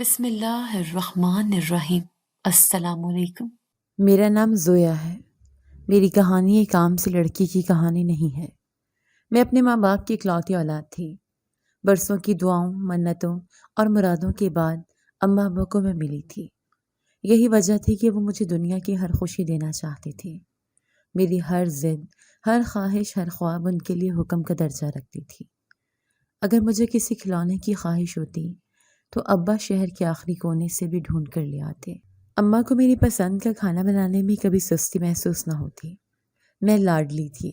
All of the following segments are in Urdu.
بسم اللہ الرحمن الرحیم۔ السلام علیکم۔ میرا نام زویا ہے۔ میری کہانی ایک عام سی لڑکی کی کہانی نہیں ہے۔ میں اپنے ماں باپ کی اکلوتی اولاد تھی۔ برسوں کی دعاؤں، منتوں اور مرادوں کے بعد اماں ابا کو میں ملی تھی۔ یہی وجہ تھی کہ وہ مجھے دنیا کی ہر خوشی دینا چاہتی تھی۔ میری ہر ضد، ہر خواہش، ہر خواب ان کے لیے حکم کا درجہ رکھتی تھی۔ اگر مجھے کسی کھلونے کی خواہش ہوتی تو ابا شہر کے آخری کونے سے بھی ڈھونڈ کر لے آتے۔ اماں کو میری پسند کا کھانا بنانے میں کبھی سستی محسوس نہ ہوتی۔ میں لاڈلی تھی،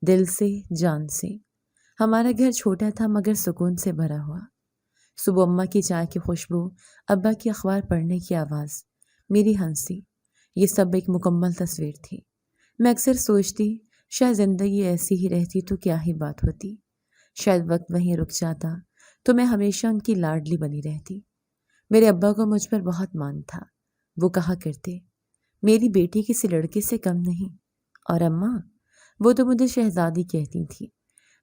دل سے، جان سے۔ ہمارا گھر چھوٹا تھا مگر سکون سے بھرا ہوا۔ صبح اماں کی چائے کی خوشبو، ابا کی اخبار پڑھنے کی آواز، میری ہنسی، یہ سب ایک مکمل تصویر تھی۔ میں اکثر سوچتی شاید زندگی ایسی ہی رہتی تو کیا ہی بات ہوتی۔ شاید وقت وہیں رک جاتا تو میں ہمیشہ ان کی لاڈلی بنی رہتی۔ میرے ابا کو مجھ پر بہت مان تھا۔ وہ کہا کرتے، میری بیٹی کسی لڑکے سے کم نہیں۔ اور اماں، وہ تو مجھے شہزادی کہتی تھی۔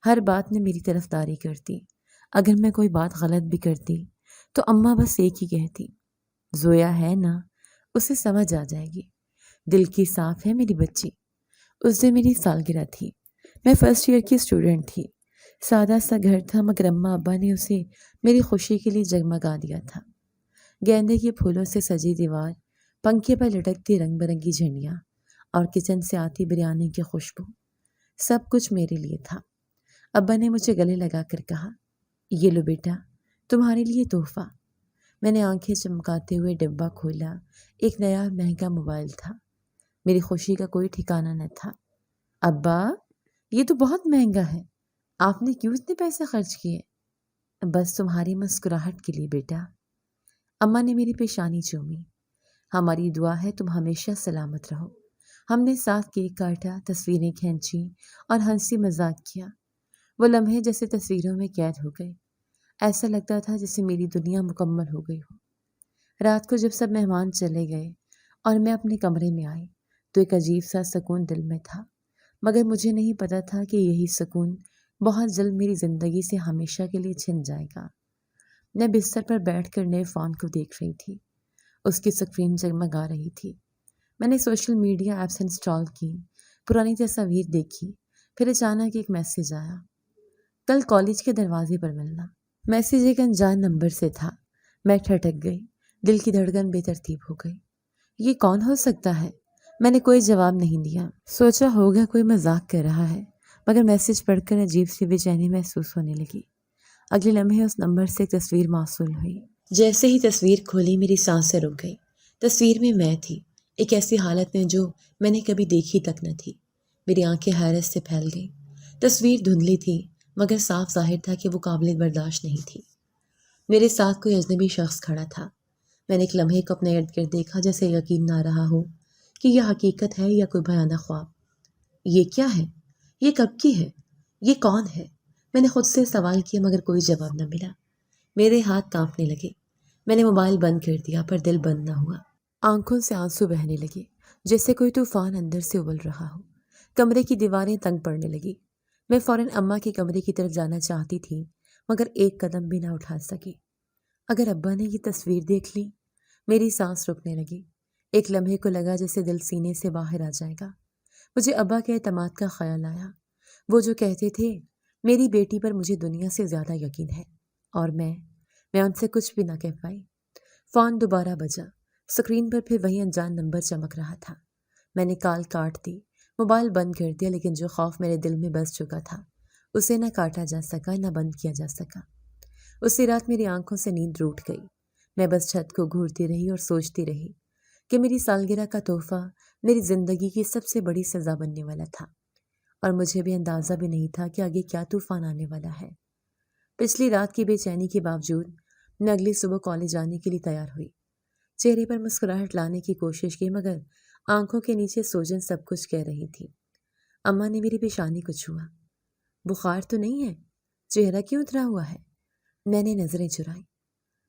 ہر بات میں میری طرفداری کرتی۔ اگر میں کوئی بات غلط بھی کرتی تو اماں بس ایک ہی کہتی، زویا ہے نا، اسے سمجھ آ جائے گی، دل کی صاف ہے میری بچی۔ اس دن میری سالگرہ تھی۔ میں فرسٹ ایئر کی اسٹوڈنٹ تھی۔ سادہ سا گھر تھا مگر اماں ابا نے اسے میری خوشی کے لیے جگمگا دیا تھا۔ گیندے کے پھولوں سے سجی دیوار، پنکھے پر لٹکتی رنگ برنگی جھنڈیاں اور کچن سے آتی بریانی کی خوشبو، سب کچھ میرے لیے تھا۔ ابا نے مجھے گلے لگا کر کہا، یہ لو بیٹا، تمہارے لیے تحفہ۔ میں نے آنکھیں چمکاتے ہوئے ڈبہ کھولا۔ ایک نیا مہنگا موبائل تھا۔ میری خوشی کا کوئی ٹھکانہ نہ تھا۔ ابا، یہ تو بہت مہنگا ہے، آپ نے کیوں اتنے پیسے خرچ کیے؟ بس تمہاری مسکراہٹ کے لیے بیٹا۔ اماں نے میری پیشانی چومی۔ ہماری دعا ہے تم ہمیشہ سلامت رہو۔ ہم نے ساتھ کیک کاٹا، تصویریں کھینچی اور ہنسی مذاق کیا۔ وہ لمحے جیسے تصویروں میں قید ہو گئے۔ ایسا لگتا تھا جیسے میری دنیا مکمل ہو گئی ہو۔ رات کو جب سب مہمان چلے گئے اور میں اپنے کمرے میں آئی تو ایک عجیب سا سکون دل میں تھا، مگر مجھے نہیں پتا تھا کہ یہی سکون بہت جلد میری زندگی سے ہمیشہ کے لیے چھن جائے گا۔ میں بستر پر بیٹھ کر نئے فون کو دیکھ رہی تھی۔ اس کی اسکرین جگمگا رہی تھی۔ میں نے سوشل میڈیا ایپس انسٹال کی، پرانی تصاویر دیکھی، پھر اچانک ایک میسیج آیا، کل کالج کے دروازے پر ملنا۔ میسیج ایک انجان نمبر سے تھا۔ میں ٹھٹک گئی، دل کی دھڑکن بے ترتیب ہو گئی۔ یہ کون ہو سکتا ہے؟ میں نے کوئی جواب نہیں دیا۔ سوچا ہوگا کوئی مذاق کر رہا ہے، مگر میسیج پڑھ کر عجیب سی بے چینی محسوس ہونے لگی۔ اگلے لمحے اس نمبر سے تصویر موصول ہوئی۔ جیسے ہی تصویر کھولی میری سانسیں رک گئی۔ تصویر میں تھی، ایک ایسی حالت میں جو میں نے کبھی دیکھی تک نہ تھی۔ میری آنکھیں حیرت سے پھیل گئی۔ تصویر دھندلی تھی مگر صاف ظاہر تھا کہ وہ قابل برداشت نہیں تھی۔ میرے ساتھ کوئی اجنبی شخص کھڑا تھا۔ میں نے ایک لمحے کو اپنے ارد گرد دیکھا جیسے یقین نہ رہا ہو کہ یہ حقیقت ہے یا کوئی بھیانک خواب۔ یہ کیا ہے؟ یہ کب کی ہے؟ یہ کون ہے؟ میں نے خود سے سوال کیا مگر کوئی جواب نہ ملا۔ میرے ہاتھ کانپنے لگے۔ میں نے موبائل بند کر دیا پر دل بند نہ ہوا۔ آنکھوں سے آنسو بہنے لگے جیسے کوئی طوفان اندر سے ابل رہا ہو۔ کمرے کی دیواریں تنگ پڑنے لگی۔ میں فوراً اماں کے کمرے کی طرف جانا چاہتی تھی مگر ایک قدم بھی نہ اٹھا سکی۔ اگر ابا نے یہ تصویر دیکھ لی؟ میری سانس رکنے لگی۔ ایک لمحے کو لگا جیسے دل سینے سے باہر آ جائے گا۔ مجھے ابا کے اعتماد کا خیال آیا، وہ جو کہتے تھے میری بیٹی پر مجھے دنیا سے زیادہ یقین ہے، اور میں ان سے کچھ بھی نہ کہہ پائی۔ فون دوبارہ بجا۔ اسکرین پر پھر وہی انجان نمبر چمک رہا تھا۔ میں نے کال کاٹ دی، موبائل بند کر دیا، لیکن جو خوف میرے دل میں بس چکا تھا اسے نہ کاٹا جا سکا نہ بند کیا جا سکا۔ اسی رات میری آنکھوں سے نیند روٹھ گئی۔ میں بس چھت کو گھورتی رہی اور سوچتی رہی کہ میری سالگرہ کا تحفہ میری زندگی کی سب سے بڑی سزا بننے والا تھا، اور مجھے بھی اندازہ بھی نہیں تھا کہ آگے کیا طوفان آنے والا ہے۔ پچھلی رات کی بے چینی کے باوجود میں اگلی صبح کالج جانے کے لیے تیار ہوئی۔ چہرے پر مسکراہٹ لانے کی کوشش کی مگر آنکھوں کے نیچے سوجن سب کچھ کہہ رہی تھی۔ اماں نے میری پیشانی کو چھوا۔ بخار تو نہیں ہے؟ چہرہ کیوں اترا ہوا ہے؟ میں نے نظریں چرائی۔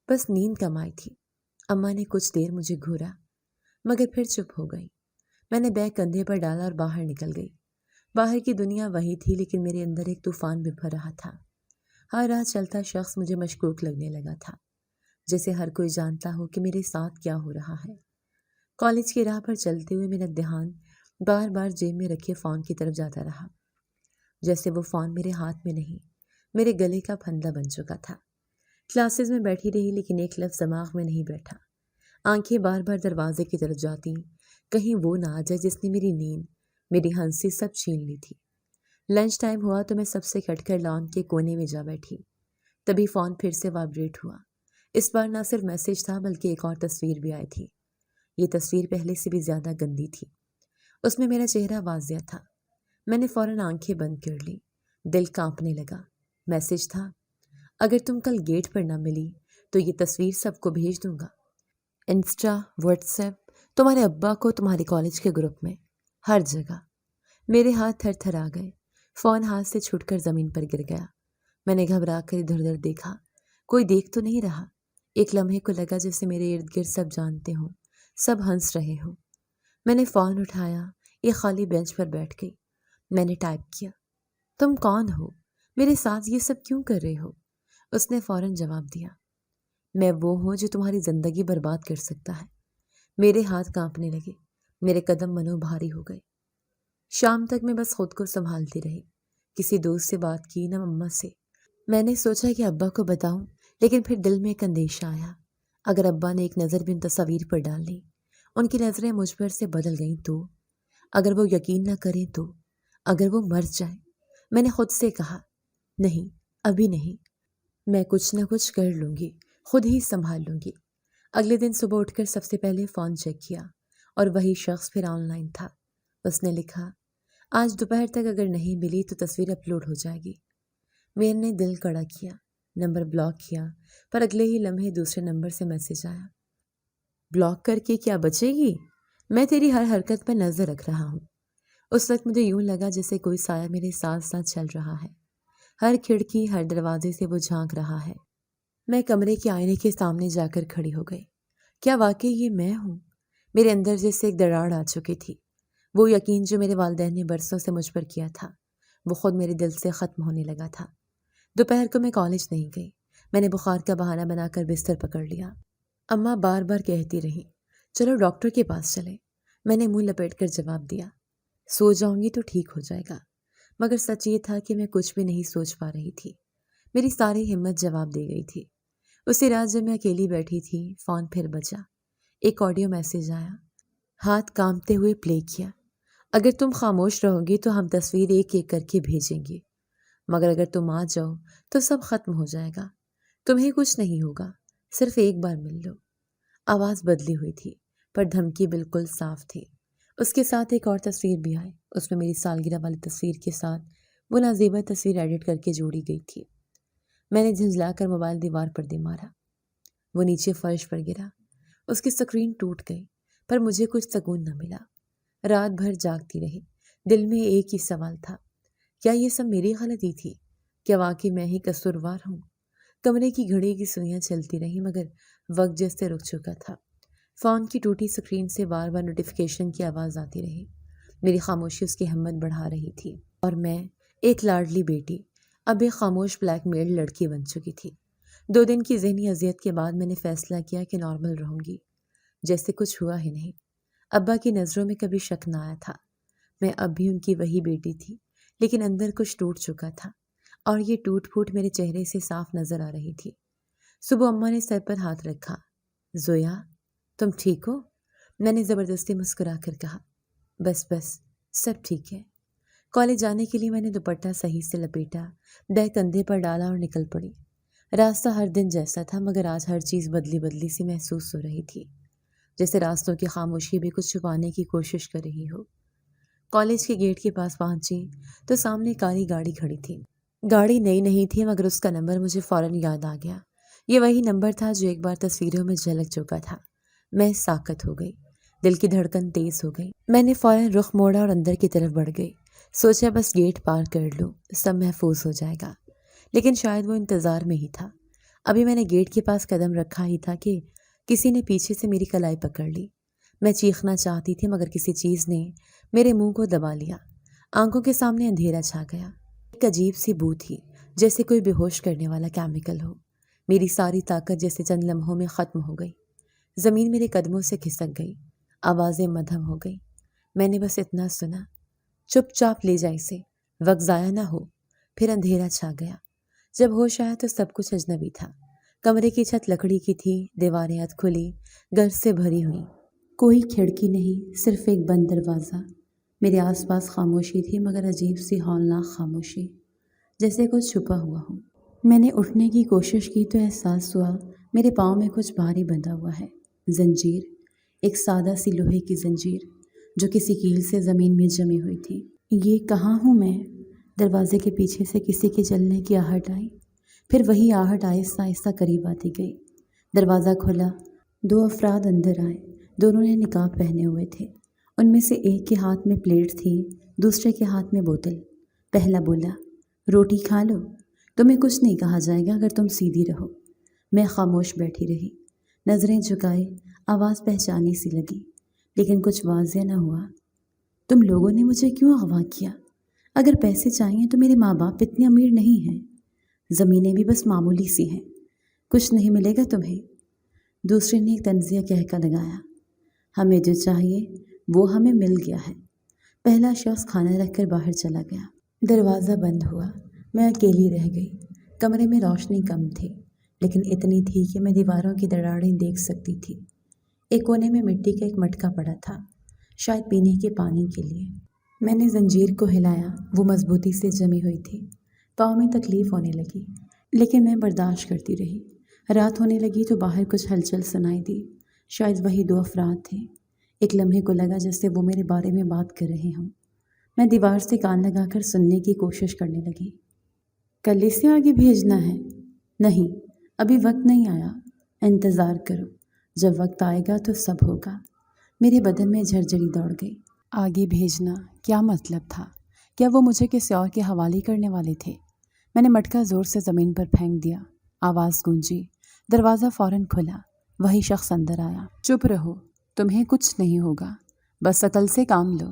بس نیند کم آئی تھی۔ اماں نے کچھ دیر مجھے گھورا مگر پھر چپ ہو گئی۔ میں نے بیگ کندھے پر ڈالا اور باہر نکل گئی۔ باہر کی دنیا وہی تھی لیکن میرے اندر ایک طوفان بھر رہا تھا۔ ہر راہ چلتا شخص مجھے مشکوک لگنے لگا تھا۔ جیسے ہر کوئی جانتا ہو کہ میرے ساتھ کیا ہو رہا ہے۔ کالج کی راہ پر چلتے ہوئے میرا دھیان بار بار جیب میں رکھے فون کی طرف جاتا رہا، جیسے وہ فون میرے ہاتھ میں نہیں، میرے گلے کا پھندا بن چکا تھا۔ کلاسز میں بیٹھی رہی لیکن ایک لفظ دماغ میں نہیں بیٹھا۔ آنکھیں بار بار دروازے کی طرف جاتی، کہیں وہ نہ آ جائے جس نے میری نیند، میری ہنسی سب چھین لی تھی۔ لنچ ٹائم ہوا تو میں سب سے کٹ کر لان کے کونے میں جا بیٹھی۔ تبھی فون پھر سے وائبریٹ ہوا۔ اس بار نہ صرف میسج تھا بلکہ ایک اور تصویر بھی آئی تھی۔ یہ تصویر پہلے سے بھی زیادہ گندی تھی۔ اس میں میرا چہرہ واضح تھا۔ میں نے فوراً آنکھیں بند کر لی۔ دل کانپنے لگا۔ میسج تھا، اگر تم کل گیٹ پر نہ ملی تو یہ تصویر سب کو بھیج دوں گا، انسٹا، واٹس ایپ، تمہارے ابا کو، تمہارے کالج کے گروپ میں، ہر جگہ۔ میرے ہاتھ تھر تھر آ گئے۔ فون ہاتھ سے چھوٹ کر زمین پر گر گیا۔ میں نے گھبرا کر ادھر ادھر دیکھا، کوئی دیکھ تو نہیں رہا۔ ایک لمحے کو لگا جیسے میرے ارد گرد سب جانتے ہوں، سب ہنس رہے ہوں۔ میں نے فون اٹھایا، ایک خالی بینچ پر بیٹھ گئی۔ میں نے ٹائپ کیا، تم کون ہو؟ میرے ساتھ یہ سب کیوں کر رہے ہو؟ اس نے فوراً جواب دیا، میں وہ ہوں جو تمہاری زندگی برباد کر سکتا ہے۔ میرے ہاتھ کانپنے لگے، میرے قدم منو بھاری ہو گئے۔ شام تک میں بس خود کو سنبھالتی رہی۔ کسی دوست سے بات کی، نہ مما سے۔ میں نے سوچا کہ ابا کو بتاؤں، لیکن پھر دل میں ایک اندیشہ آیا، اگر ابا نے ایک نظر بھی ان تصاویر پر ڈال لی، ان کی نظریں مجھ پر سے بدل گئیں تو، اگر وہ یقین نہ کریں تو، اگر وہ مر جائیں۔ میں نے خود سے کہا، نہیں، ابھی نہیں، میں کچھ نہ کچھ کر لوں گی، خود ہی سنبھال لوں گی۔ اگلے دن صبح اٹھ کر سب سے پہلے فون چیک کیا اور وہی شخص پھر آن لائن تھا۔ اس نے لکھا، آج دوپہر تک اگر نہیں ملی تو تصویر اپلوڈ ہو جائے گی۔ میں نے دل کڑا کیا، نمبر بلاک کیا، پر اگلے ہی لمحے دوسرے نمبر سے میسج آیا، بلاک کر کے کیا بچے گی؟ میں تیری ہر حرکت پر نظر رکھ رہا ہوں۔ اس وقت مجھے یوں لگا جیسے کوئی سایہ میرے ساتھ ساتھ چل رہا ہے، ہر کھڑکی، ہر دروازے سے وہ جھانک رہا ہے۔ میں کمرے کے آئینے کے سامنے جا کر کھڑی ہو گئی۔ کیا واقعی یہ میں ہوں؟ میرے اندر جیسے ایک دراڑ آ چکی تھی۔ وہ یقین جو میرے والدین نے برسوں سے مجھ پر کیا تھا، وہ خود میرے دل سے ختم ہونے لگا تھا۔ دوپہر کو میں کالج نہیں گئی۔ میں نے بخار کا بہانہ بنا کر بستر پکڑ لیا۔ اماں بار بار کہتی رہی، چلو ڈاکٹر کے پاس چلیں۔ میں نے منہ لپیٹ کر جواب دیا، سو جاؤں گی تو ٹھیک ہو جائے گا۔ مگر سچ یہ تھا کہ میں کچھ بھی نہیں سوچ پا رہی تھی۔ میری ساری ہمت جواب دے گئی تھی۔ اسی رات جب میں اکیلی بیٹھی تھی، فون پھر بجا۔ ایک آڈیو میسج آیا۔ ہاتھ کانپتے ہوئے پلے کیا، اگر تم خاموش رہو گی تو ہم تصویر ایک ایک کر کے بھیجیں گے، مگر اگر تم آ جاؤ تو سب ختم ہو جائے گا، تمہیں کچھ نہیں ہوگا، صرف ایک بار مل لو۔ آواز بدلی ہوئی تھی پر دھمکی بالکل صاف تھی۔ اس کے ساتھ ایک اور تصویر بھی آئی۔ اس میں میری سالگرہ والی تصویر کے ساتھ وہ نازیبہ تصویر ایڈٹ کر کے جوڑی گئی تھی۔ میں نے جھنجھلا کر موبائل دیوار پر دے مارا۔ وہ نیچے فرش پر گرا۔ اس کی سکرین ٹوٹ گئی، پر مجھے کچھ سکون نہ ملا۔ رات بھر جاگتی رہی۔ دل میں ایک ہی سوال تھا، کیا یہ سب میری غلطی تھی؟ کیا واقعی میں ہی قصوروار ہوں؟ کمرے کی گھڑی کی سوئیاں چلتی رہیں مگر وقت جیسے رک چکا تھا۔ فون کی ٹوٹی سکرین سے بار بار نوٹیفیکیشن کی آواز آتی رہی۔ میری خاموشی اس کی ہمت بڑھا رہی تھی، اور میں، ایک لاڈلی بیٹی، اب ایک خاموش بلیک میل لڑکی بن چکی تھی۔ 2 دن کی ذہنی اذیت کے بعد میں نے فیصلہ کیا کہ نارمل رہوں گی، جیسے کچھ ہوا ہی نہیں۔ ابا کی نظروں میں کبھی شک نہ آیا تھا۔ میں اب بھی ان کی وہی بیٹی تھی، لیکن اندر کچھ ٹوٹ چکا تھا، اور یہ ٹوٹ پھوٹ میرے چہرے سے صاف نظر آ رہی تھی۔ صبح اماں نے سر پر ہاتھ رکھا، زویا، تم ٹھیک ہو؟ میں نے زبردستی مسکرا کر کہا، بس سب ٹھیک ہے۔ کالج جانے کے لیے میں نے دوپٹہ صحیح سے لپیٹا، بیگ کندھے پر ڈالا اور نکل پڑی۔ راستہ ہر دن جیسا تھا، مگر آج ہر چیز بدلی بدلی سی محسوس ہو رہی تھی، جیسے راستوں کی خاموشی بھی کچھ چھپانے کی کوشش کر رہی ہو۔ کالج کے گیٹ کے پاس پہنچی تو سامنے کالی گاڑی کھڑی تھی۔ گاڑی نئی نہیں تھی، مگر اس کا نمبر مجھے فوراً یاد آ گیا۔ یہ وہی نمبر تھا جو ایک بار تصویروں میں جھلک چکا تھا۔ میں ساکت ہو گئی، دل کی دھڑکن تیز ہو گئی۔ میں نے فوراً رخ موڑا اور اندر کی طرف بڑھ گئی۔ سوچا بس گیٹ پار کر لوں، سب محفوظ ہو جائے گا، لیکن شاید وہ انتظار میں ہی تھا۔ ابھی میں نے گیٹ کے پاس قدم رکھا ہی تھا کہ کسی نے پیچھے سے میری کلائی پکڑ لی۔ میں چیخنا چاہتی تھی، مگر کسی چیز نے میرے منہ کو دبا لیا۔ آنکھوں کے سامنے اندھیرا چھا گیا۔ ایک عجیب سی بو تھی، جیسے کوئی بے ہوش کرنے والا کیمیکل ہو۔ میری ساری طاقت جیسے چند لمحوں میں ختم ہو گئی۔ زمین میرے قدموں سے کھسک گئی، آوازیں مدھم ہو گئی۔ میں نے بس اتنا سنا، چپ چاپ لے جا اسے، وقت ضائع نہ ہو۔ پھر اندھیرا چھا گیا۔ جب ہوش آیا تو سب کچھ اجنبی تھا۔ کمرے کی چھت لکڑی کی تھی، دیواریں ادھ کھلی، گرد سے بھری ہوئی، کوئی کھڑکی نہیں، صرف ایک بند دروازہ۔ میرے آس پاس خاموشی تھی، مگر عجیب سی ہولناک خاموشی، جیسے کچھ چھپا ہوا ہو۔ میں نے اٹھنے کی کوشش کی تو احساس ہوا میرے پاؤں میں کچھ بھاری بندھا ہوا ہے۔ زنجیر، ایک سادہ سی لوہے کی زنجیر جو کسی کیل سے زمین میں جمی ہوئی تھی۔ یہ کہاں ہوں میں؟ دروازے کے پیچھے سے کسی کے چلنے کی آہٹ آئی، پھر وہی آہٹ آہستہ آہستہ قریب آتی گئی۔ دروازہ کھلا، 2 افراد اندر آئے۔ دونوں نے نقاب پہنے ہوئے تھے۔ ان میں سے ایک کے ہاتھ میں پلیٹ تھی، دوسرے کے ہاتھ میں بوتل۔ پہلا بولا، روٹی کھا لو، تمہیں کچھ نہیں کہا جائے گا اگر تم سیدھی رہو۔ میں خاموش بیٹھی رہی، نظریں جھکائے، آواز پہچانی سی لگی، لیکن کچھ واضح نہ ہوا۔ تم لوگوں نے مجھے کیوں اغوا کیا؟ اگر پیسے چاہیے تو میرے ماں باپ اتنے امیر نہیں ہیں، زمینیں بھی بس معمولی سی ہیں، کچھ نہیں ملے گا تمہیں۔ دوسرے نے ایک طنزیہ کہکا لگایا، ہمیں جو چاہیے وہ ہمیں مل گیا ہے۔ پہلا شخص کھانا رکھ کر باہر چلا گیا۔ دروازہ بند ہوا، میں اکیلی رہ گئی۔ کمرے میں روشنی کم تھی، لیکن اتنی تھی کہ میں دیواروں کی دراڑیں دیکھ سکتی تھی۔ ایک کونے میں مٹی کا ایک مٹکا پڑا تھا، شاید پینے کے پانی کے لیے۔ میں نے زنجیر کو ہلایا، وہ مضبوطی سے جمی ہوئی تھی۔ پاؤں میں تکلیف ہونے لگی، لیکن میں برداشت کرتی رہی۔ رات ہونے لگی تو باہر کچھ ہلچل سنائی دی، شاید وہی 2 افراد تھے۔ ایک لمحے کو لگا جیسے وہ میرے بارے میں بات کر رہے ہوں۔ میں دیوار سے کان لگا کر سننے کی کوشش کرنے لگی۔ کل اسے آگے بھیجنا ہے؟ نہیں، ابھی وقت نہیں آیا، انتظار کرو، جب وقت آئے گا تو سب ہوگا۔ میرے بدن میں جھرجھری دوڑ گئی۔ آگے بھیجنا کیا مطلب تھا؟ کیا وہ مجھے کسی اور کے حوالے کرنے والے تھے؟ میں نے مٹکا زور سے زمین پر پھینک دیا، آواز گونجی، دروازہ فوراً کھلا، وہی شخص اندر آیا۔ چپ رہو، تمہیں کچھ نہیں ہوگا، بس عقل سے کام لو۔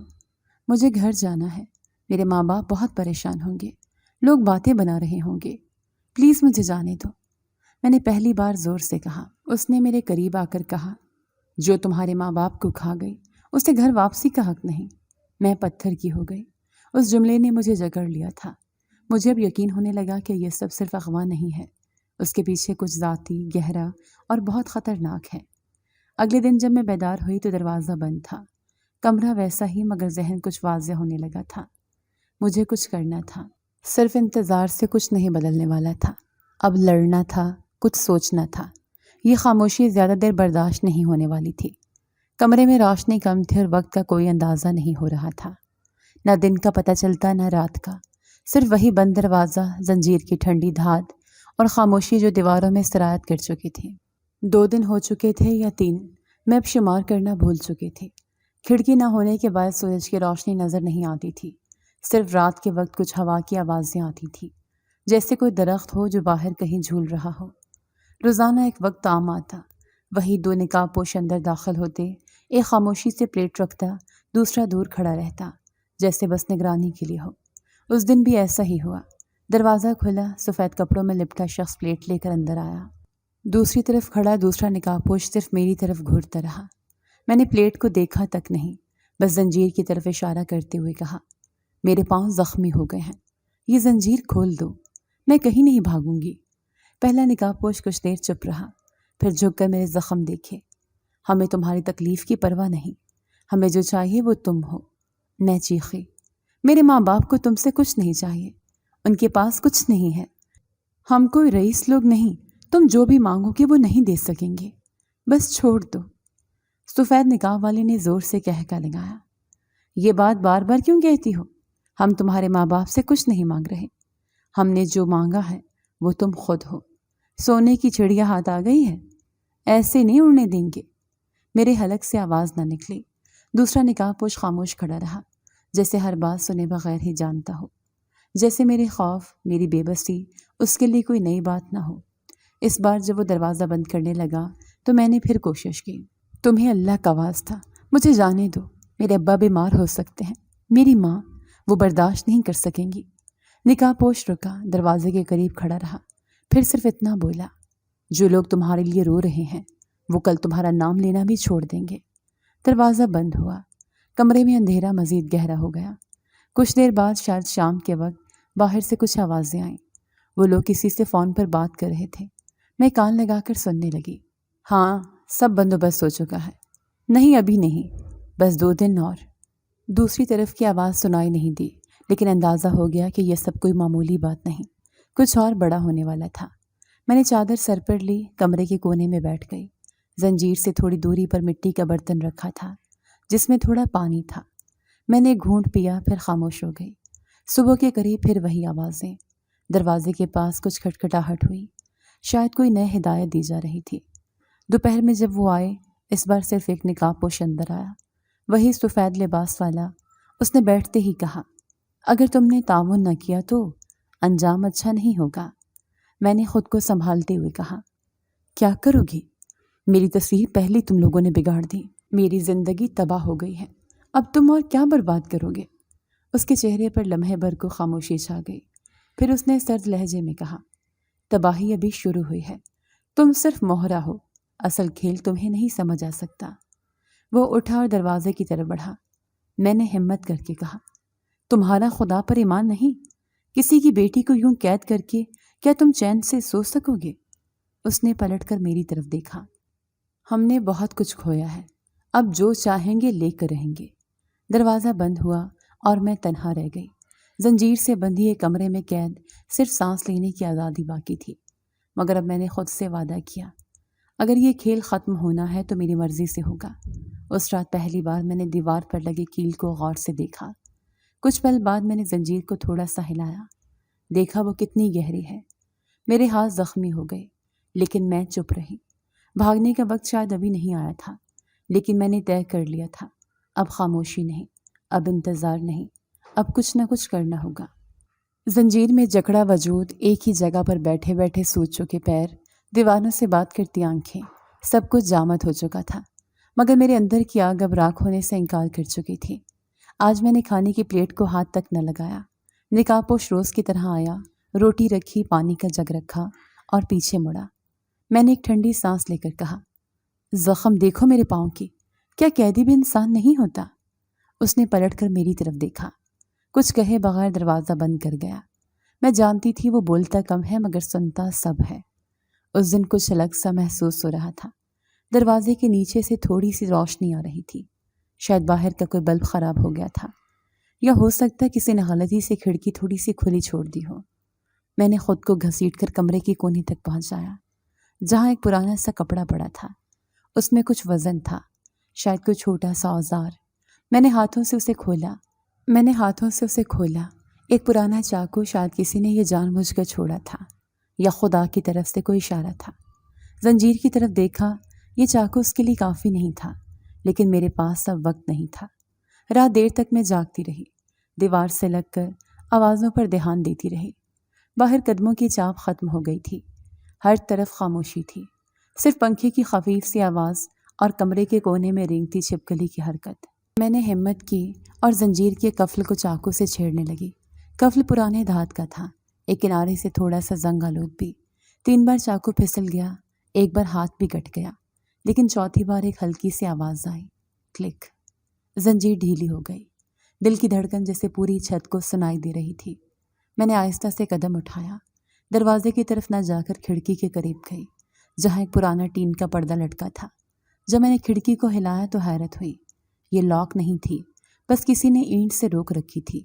مجھے گھر جانا ہے، میرے ماں باپ بہت پریشان ہوں گے، لوگ باتیں بنا رہے ہوں گے، پلیز مجھے جانے دو۔ میں نے پہلی بار زور سے کہا۔ اس نے میرے قریب آ کر کہا، جو تمہارے ماں باپ کو کھا گئی اسے گھر واپسی کا حق نہیں۔ میں پتھر کی ہو گئی۔ اس جملے نے مجھے جکڑ لیا تھا۔ مجھے اب یقین ہونے لگا کہ یہ سب صرف اغوا نہیں ہے، اس کے پیچھے کچھ ذاتی، گہرا اور بہت خطرناک ہے۔ اگلے دن جب میں بیدار ہوئی تو دروازہ بند تھا، کمرہ ویسا ہی، مگر ذہن کچھ واضح ہونے لگا تھا۔ مجھے کچھ کرنا تھا، صرف انتظار سے کچھ نہیں بدلنے والا تھا۔ اب لڑنا تھا، کچھ سوچنا تھا۔ یہ خاموشی زیادہ دیر برداشت نہیں ہونے والی تھی۔ کمرے میں روشنی کم تھی اور وقت کا کوئی اندازہ نہیں ہو رہا تھا، نہ دن کا پتہ چلتا نہ رات کا، صرف وہی بند دروازہ، زنجیر کی ٹھنڈی دھات اور خاموشی جو دیواروں میں سرایت کر چکی تھی۔ 2 دن ہو چکے تھے یا 3، میں اب شمار کرنا بھول چکی تھی۔ کھڑکی نہ ہونے کے باعث سورج کی روشنی نظر نہیں آتی تھی، صرف رات کے وقت کچھ ہوا کی آوازیں آتی تھیں، جیسے کوئی درخت ہو جو باہر کہیں جھول رہا ہو۔ روزانہ ایک وقت عام آتا، وہی 2 نقاب پوش اندر داخل ہوتے، ایک خاموشی سے پلیٹ رکھتا، دوسرا دور کھڑا رہتا، جیسے بس نگرانی کے لیے ہو۔ اس دن بھی ایسا ہی ہوا۔ دروازہ کھلا، سفید کپڑوں میں لپٹا شخص پلیٹ لے کر اندر آیا۔ دوسری طرف کھڑا دوسرا نقاب پوش صرف میری طرف گھورتا رہا۔ میں نے پلیٹ کو دیکھا تک نہیں، بس زنجیر کی طرف اشارہ کرتے ہوئے کہا، میرے پاؤں زخمی ہو گئے ہیں، یہ زنجیر کھول دو، میں کہیں نہیں بھاگوں گی۔ پہلا نقاب پوش کچھ دیر چپ رہا، پھر جھک کر میرے زخم دیکھے۔ ہمیں تمہاری تکلیف کی پرواہ نہیں، ہمیں جو چاہیے وہ تم ہو۔ میں چیخی، میرے ماں باپ کو تم سے کچھ نہیں چاہیے، ان کے پاس کچھ نہیں ہے، ہم کوئی رئیس لوگ نہیں، تم جو بھی مانگو گے وہ نہیں دے سکیں گے، بس چھوڑ دو۔ سفید نقاب والے نے زور سے کہکا لگایا، یہ بات بار بار کیوں کہتی ہو؟ ہم تمہارے ماں باپ سے کچھ نہیں مانگ رہے، ہم نے جو مانگا ہے وہ تم خود ہو۔ سونے کی چڑیا ہاتھ آ گئی ہے، ایسے نہیں اڑنے دیں گے۔ میرے حلق سے آواز نہ نکلی۔ دوسرا نقاب پوش خاموش کھڑا رہا، جیسے ہر بات سنے بغیر ہی جانتا ہو، جیسے میرے خوف، میری بے بسی اس کے لیے کوئی نئی بات نہ ہو۔ اس بار جب وہ دروازہ بند کرنے لگا تو میں نے پھر کوشش کی، تمہیں اللہ کا واسطہ مجھے جانے دو، میرے ابا بیمار ہو سکتے ہیں، میری ماں، وہ برداشت نہیں کر سکیں گی۔ نقاب پوش رکا، دروازے کے قریب کھڑا رہا، پھر صرف اتنا بولا، جو لوگ تمہارے لیے رو رہے ہیں وہ کل تمہارا نام لینا بھی چھوڑ دیں گے۔ دروازہ بند ہوا۔ کمرے میں اندھیرا مزید گہرا ہو گیا۔ کچھ دیر بعد شاید شام کے وقت باہر سے کچھ آوازیں آئیں۔ وہ لوگ کسی سے فون پر بات کر رہے تھے۔ میں کان لگا کر سننے لگی۔ ہاں، سب بندوبست ہو چکا ہے۔ نہیں، ابھی نہیں، بس 2 دن اور۔ دوسری طرف کی آواز سنائی نہیں دی، لیکن اندازہ ہو گیا کہ یہ سب کوئی معمولی بات نہیں، کچھ اور بڑا ہونے والا تھا۔ میں نے چادر سر پر لی، کمرے کے کونے میں بیٹھ گئی۔ زنجیر سے تھوڑی دوری پر مٹی کا برتن رکھا تھا جس میں تھوڑا پانی تھا۔ میں نے ایک گھونٹ پیا، پھر خاموش ہو گئی۔ صبح کے قریب پھر وہی آوازیں۔ دروازے کے پاس کچھ کھٹکھٹاہٹ ہوئی، شاید کوئی نئے ہدایت دی جا رہی تھی۔ دوپہر میں جب وہ آئے، اس بار صرف ایک نقاب پوش اندر آیا، وہی سفید لباس والا۔ اس نے بیٹھتے ہی کہا، اگر تم نے تعاون نہ کیا تو انجام اچھا نہیں ہوگا۔ میں نے خود کو سنبھالتے ہوئے کہا، کیا کرو گی؟ میری تصویر پہلے تم لوگوں نے بگاڑ دی، میری زندگی تباہ ہو گئی ہے، اب تم اور کیا برباد کرو گے؟ اس کے چہرے پر لمحے بھر کو خاموشی چھا گئی، پھر اس نے سرد لہجے میں کہا، تباہی ابھی شروع ہوئی ہے، تم صرف مہرا ہو، اصل کھیل تمہیں نہیں سمجھ آ سکتا۔ وہ اٹھا اور دروازے کی طرف بڑھا۔ میں نے ہمت کر کے کہا، تمہارا خدا پر ایمان نہیں؟ کسی کی بیٹی کو یوں قید کر کے کیا تم چین سے سو سکو گے؟ اس نے پلٹ کر میری طرف دیکھا۔ ہم نے بہت کچھ کھویا ہے، اب جو چاہیں گے لے کر رہیں گے۔ دروازہ بند ہوا اور میں تنہا رہ گئی۔ زنجیر سے بندھی ایک کمرے میں قید، صرف سانس لینے کی آزادی باقی تھی۔ مگر اب میں نے خود سے وعدہ کیا، اگر یہ کھیل ختم ہونا ہے تو میری مرضی سے ہوگا۔ اس رات پہلی بار میں نے دیوار پر لگے کیل کو غور سے دیکھا۔ کچھ پل بعد میں نے زنجیر کو تھوڑا سا ہلایا، دیکھا وہ کتنی گہری ہے۔ میرے ہاتھ زخمی ہو گئے، لیکن میں چپ رہی۔ بھاگنے کا وقت شاید ابھی نہیں آیا تھا، لیکن میں نے طے کر لیا تھا، اب خاموشی نہیں، اب انتظار نہیں، اب کچھ نہ کچھ کرنا ہوگا۔ زنجیر میں جکڑا وجود، ایک ہی جگہ پر بیٹھے بیٹھے سوج چکے پیر، دیواروں سے بات کرتی آنکھیں، سب کچھ جامد ہو چکا تھا، مگر میرے اندر کی آگ اب راکھ ہونے سے انکار کر چکی تھی۔ آج میں نے کھانے کی پلیٹ کو ہاتھ تک نہ لگایا۔ نقاب پوش روز کی طرح آیا، روٹی رکھی، پانی کا جگ رکھا اور پیچھے مڑا۔ میں نے ایک ٹھنڈی سانس لے کر کہا، زخم دیکھو میرے پاؤں کی، کیا قیدی بھی انسان نہیں ہوتا؟ اس نے پلٹ کر میری طرف دیکھا، کچھ کہے بغیر دروازہ بند کر گیا۔ میں جانتی تھی وہ بولتا کم ہے مگر سنتا سب ہے۔ اس دن کچھ الگ سا محسوس ہو رہا تھا۔ دروازے کے نیچے سے تھوڑی سی روشنی آ رہی تھی، شاید باہر کا کوئی بلب خراب ہو گیا تھا، یا ہو سکتا کسی نے غلطی سے کھڑکی تھوڑی سی کھلی چھوڑ دی ہو۔ میں نے خود کو گھسیٹ کر کمرے کے کونے تک پہنچایا، جہاں ایک پرانا سا کپڑا پڑا تھا۔ اس میں کچھ وزن تھا، شاید کوئی چھوٹا سا اوزار۔ میں نے ہاتھوں سے اسے کھولا۔ ایک پرانا چاقو، شاید کسی نے یہ جان بوجھ کر چھوڑا تھا، یا خدا کی طرف سے کوئی اشارہ تھا۔ زنجیر کی طرف دیکھا، یہ چاقو اس کے لیے کافی نہیں تھا، لیکن میرے پاس اب وقت نہیں تھا۔ رات دیر تک میں جاگتی رہی، دیوار سے لگ کر آوازوں پر دھیان دیتی رہی۔ باہر قدموں کی چاپ ختم ہو گئی تھی، ہر طرف خاموشی تھی، صرف پنکھے کی خفیف سی آواز اور کمرے کے کونے میں رینگتی چھپکلی کی حرکت۔ میں نے ہمت کی اور زنجیر کے قفل کو چاقو سے چھیڑنے لگی۔ قفل پرانے دھات کا تھا، ایک کنارے سے تھوڑا سا زنگ آلود بھی۔ 3 بار چاقو پھسل گیا، ایک بار ہاتھ بھی کٹ گیا، لیکن چوتھی بار ایک ہلکی سی آواز آئی، کلک۔ زنجیر ڈھیلی ہو گئی، دل کی دھڑکن جیسے پوری چھت کو سنائی دے رہی تھی۔ میں نے آہستہ سے قدم اٹھایا، دروازے کی طرف نہ جا کر کھڑکی کے قریب گئی، جہاں ایک پرانا ٹین کا پردہ لٹکا تھا۔ جب میں نے کھڑکی کو ہلایا تو حیرت ہوئی، یہ لاک نہیں تھی، بس کسی نے اینٹ سے روک رکھی تھی۔